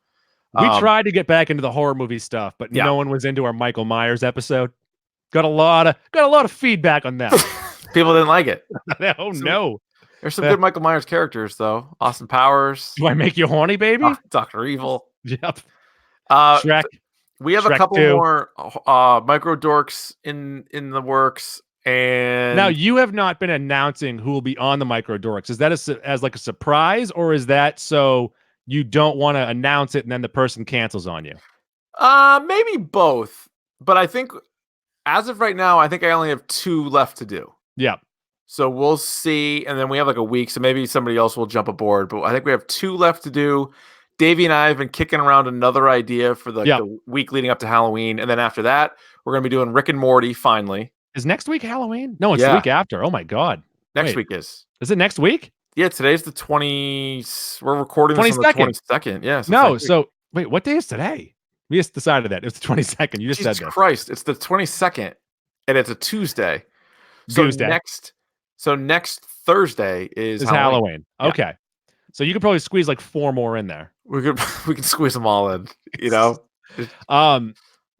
We tried to get back into the horror movie stuff, but no one was into our Michael Myers episode. Got a lot of feedback on that. People didn't like it. No. There's some good Michael Myers characters though. Austin Powers. Do I make you horny, baby? Dr. Evil. Yep. Shrek. We have Shrek a couple 2. more micro dorks in the works. And now you have not been announcing who will be on the micro dorks. Is that as like a surprise, or is that so you don't want to announce it and then the person cancels on you? Maybe both. But I think as of right now, I think I only have 2 left to do. Yeah. So we'll see. And then we have like a week. So maybe somebody else will jump aboard. But I think we have 2 left to do. Davey and I have been kicking around another idea for the week leading up to Halloween. And then after that, we're going to be doing Rick and Morty finally. Is next week Halloween? No, it's the week after. Oh my God. Next week is. Is it next week? Yeah, today's the 20. We're recording this on the 22nd. Yeah. No, so wait, what day is today? We just decided that. It's the 22nd. You just Jesus said this. Christ, it's the 22nd, and it's a Tuesday. Tuesday. So next Thursday is Halloween. Yeah. Okay. So you could probably squeeze like 4 more in there. We can squeeze them all in, you know?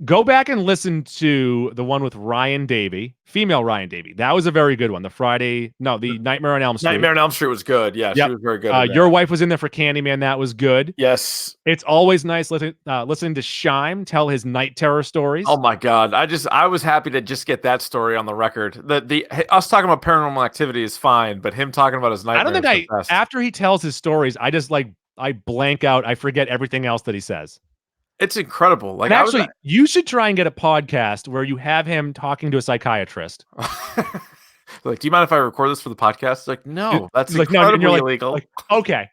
Go back and listen to the one with Ryan Davey, female Ryan Davey. That was a very good one. The Nightmare on Elm Street. Nightmare on Elm Street was good. Yeah, yep. She was very good. Your wife was in there for Candyman. That was good. Yes. It's always nice listening to Shime tell his night terror stories. Oh my God. I was happy to just get that story on the record. Us talking about Paranormal Activity is fine, but him talking about his nightmares. I don't think after he tells his stories, I blank out. I forget everything else that he says. It's incredible. Like, actually, you should try and get a podcast where you have him talking to a psychiatrist. Like, do you mind if I record this for the podcast? Like, no, that's incredibly illegal. Like, okay.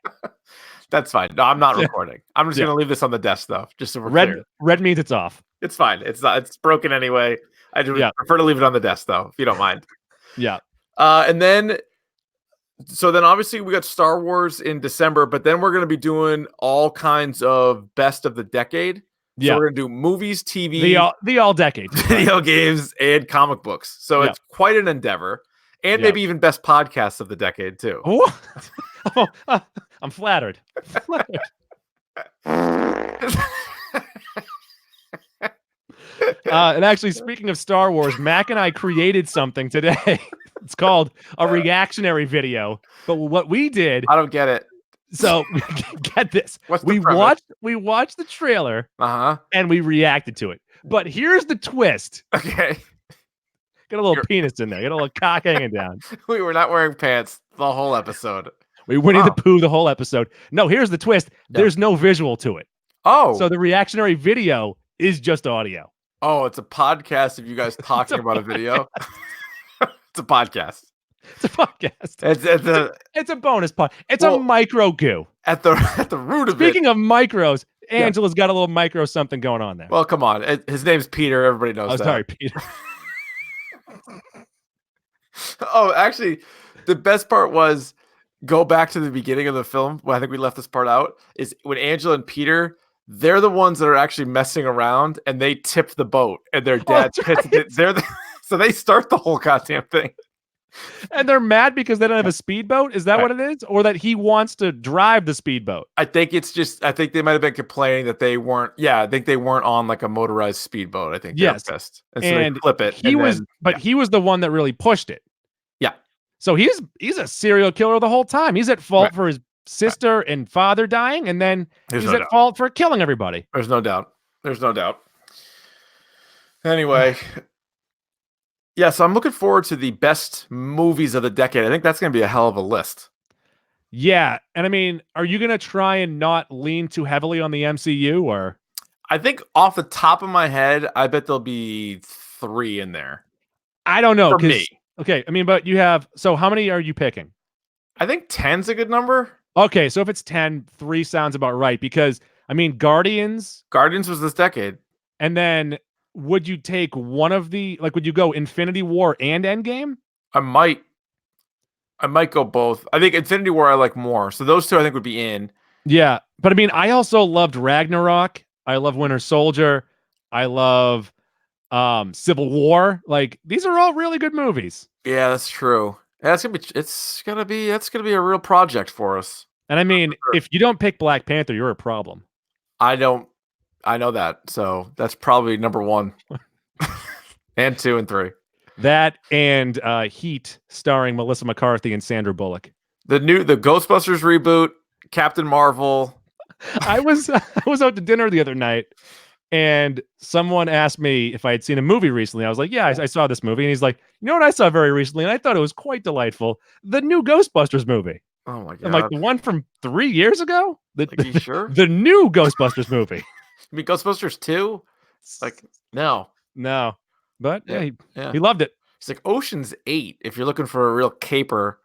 That's fine. No, I'm not recording. I'm just going to leave this on the desk, though, just so we're clear. Red means it's off. It's fine. It's not. It's broken anyway. I do prefer to leave it on the desk, though, if you don't mind. Yeah. And then obviously we got Star Wars in December, but then we're going to be doing all kinds of best of the decade. So we're going to do movies, TV, the all decade, video games, and comic books. So it's quite an endeavor, and maybe even best podcasts of the decade too. I'm flattered. And actually, speaking of Star Wars, Mac and I created something today. It's called a reactionary video. But what we did, I don't get it. So get this. We watched the trailer and we reacted to it. But here's the twist. Okay. Got a little penis in there. Got a little cock hanging down. We were not wearing pants the whole episode. We Winnie the Pooh the whole episode. No, here's the twist. There's no visual to it. Oh. So the reactionary video is just audio. Oh, it's a podcast of you guys talking about a video. It's a podcast. It's a podcast. It's a bonus pod. It's a micro goo. At the root of it. Speaking of micros, Angela's got a little micro something going on there. Well, come on. His name's Peter. Everybody knows that. Sorry, Peter. Oh, actually, the best part was go back to the beginning of the film. Well, I think we left this part out. Is when Angela and Peter, they're the ones that are actually messing around, and they tip the boat, and their dad pits it. So they start the whole goddamn thing. And they're mad because they don't have a speedboat? Is that what it is? Or that he wants to drive the speedboat? I think they might have been complaining that they weren't. Yeah, I think they weren't on like a motorized speedboat. I think yes. Pissed. And so they flip it. He was the one that really pushed it. Yeah. So he's a serial killer the whole time. He's at fault for his sister and father dying, and then he's at fault for killing everybody. There's no doubt. Anyway. Yeah, so I'm looking forward to the best movies of the decade. I think that's going to be a hell of a list. Yeah, and I mean, are you going to try and not lean too heavily on the MCU, or? I think off the top of my head, I bet there'll be 3 in there. I don't know. For me. Okay, I mean, but you have, so how many are you picking? I think 10's a good number. Okay, so if it's 10, 3 sounds about right, because, I mean, Guardians was this decade. And then would you take one of would you go Infinity War and Endgame? I might go both. I think Infinity War I like more. So those 2 I think would be in. Yeah. But I mean, I also loved Ragnarok. I love Winter Soldier. I love Civil War. Like, these are all really good movies. Yeah, that's true. That's gonna be a real project for us. And I mean, if you don't pick Black Panther, you're a problem. I know that, so that's probably number 1, and 2 and 3. That and Heat, starring Melissa McCarthy and Sandra Bullock. The Ghostbusters reboot, Captain Marvel. I was out to dinner the other night, and someone asked me if I had seen a movie recently. I was like, "Yeah, I saw this movie," and he's like, "You know what I saw very recently, and I thought it was quite delightful. The new Ghostbusters movie." Oh my god! I'm like, the one from 3 years ago. You sure? The new Ghostbusters movie. I mean, Ghostbusters 2? Like, no. But he loved it. It's like Ocean's 8. If you're looking for a real caper,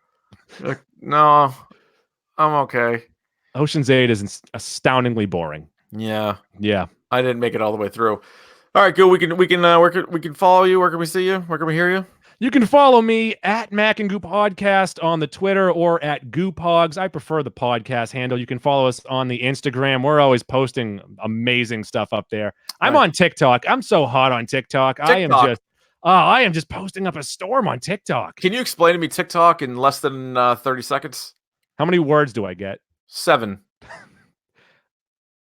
like, no, I'm okay. Ocean's 8 is astoundingly boring. Yeah. I didn't make it all the way through. All right, good. We can follow you. Where can we see you? Where can we hear you? You can follow me at Mac and Goo Podcast on the Twitter or at Goopogs. I prefer the podcast handle. You can follow us on the Instagram. We're always posting amazing stuff up there. I'm on TikTok. I'm so hot on TikTok. I am just posting up a storm on TikTok. Can you explain to me TikTok in less than 30 seconds? How many words do I get? 7.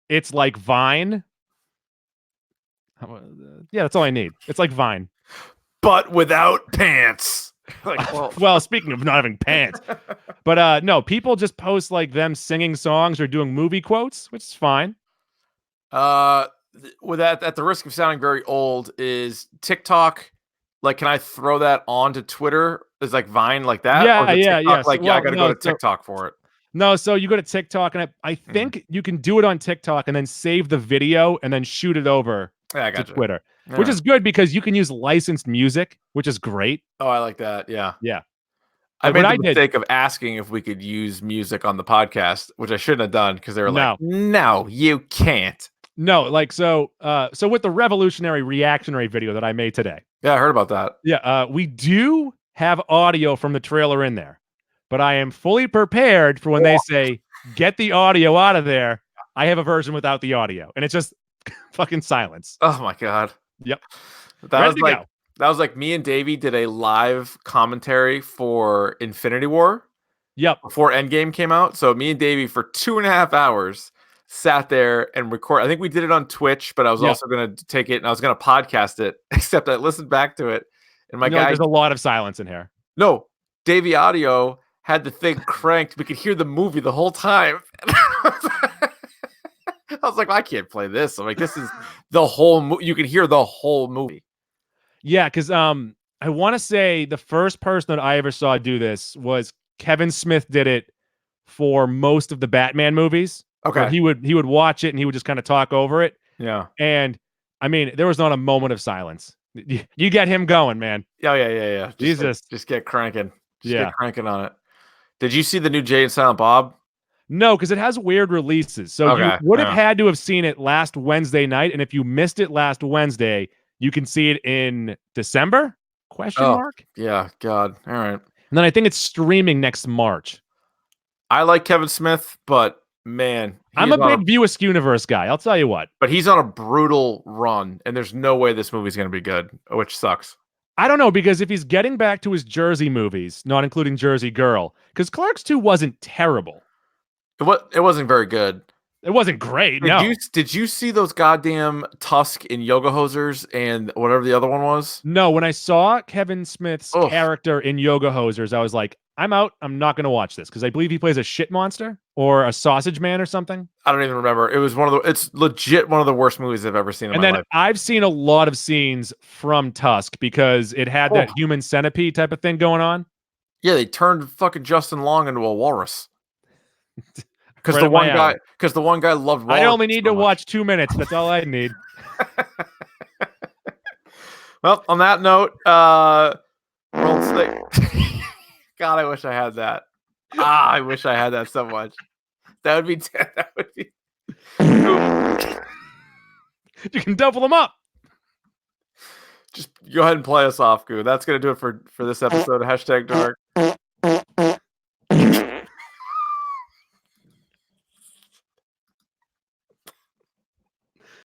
It's like Vine. Yeah, that's all I need. It's like Vine. But without pants. Well, speaking of not having pants. But no, people just post like them singing songs or doing movie quotes, which is fine. With that, at the risk of sounding very old, is TikTok, like, can I throw that onto Twitter? Is like Vine like that? Yeah, yeah. TikTok, Like, I got to go to TikTok for it. No, so you go to TikTok, and I think you can do it on TikTok and then save the video and then shoot it over to Twitter, which is good because you can use licensed music, which is great. Oh, I like that. Yeah. Yeah. I made the mistake of asking if we could use music on the podcast, which I shouldn't have done because they were like, no, you can't. No, like, so with the revolutionary reactionary video that I made today. Yeah, I heard about that. Yeah, we do have audio from the trailer in there, but I am fully prepared for when they say, get the audio out of there. I have a version without the audio, and it's just fucking silence. Oh my God. Yep. That was like me and Davey did a live commentary for Infinity War. Yep. Before Endgame came out. So me and Davey for 2.5 hours sat there and record. I think we did it on Twitch, but I was also going to take it and I was going to podcast it, except I listened back to it. And there's a lot of silence in here. No, Davey Audio had the thing cranked. We could hear the movie the whole time. I was like, well, I can't play this. I'm like, this is the whole movie. You can hear the whole movie. Yeah, because I want to say the first person that I ever saw do this was Kevin Smith. Did it for most of the Batman movies. Okay. He would watch it and he would just kind of talk over it. Yeah. And I mean, there was not a moment of silence. You get him going, man. Yeah. Just get cranking. Get cranking on it. Did you see the new Jay and Silent Bob? No, because it has weird releases. So you would have had to have seen it last Wednesday night. And if you missed it last Wednesday, you can see it in December? Question mark? Yeah, God. All right. And then I think it's streaming next March. I like Kevin Smith, but man, I'm a big View Askewniverse guy. I'll tell you what. But he's on a brutal run, and there's no way this movie's going to be good, which sucks. I don't know, because if he's getting back to his Jersey movies, not including Jersey Girl, because Clerks 2 wasn't terrible. It wasn't very good. It wasn't great, Did you see those goddamn Tusk in Yoga Hosers and whatever the other one was? No, when I saw Kevin Smith's character in Yoga Hosers, I was like, I'm out. I'm not going to watch this, because I believe he plays a shit monster or a sausage man or something. I don't even remember. It was it's legit one of the worst movies I've ever seen in my life. I've seen a lot of scenes from Tusk because it had that human centipede type of thing going on. Yeah, they turned fucking Justin Long into a walrus. Because the one guy loved walrus. I only need to watch 2 minutes. That's all I need. Well, on that note, World Snake. God, I wish I had that. I wish I had that so much. That would be. You can double them up. Just go ahead and play us off, Goo. That's gonna do it for this episode of #DORK.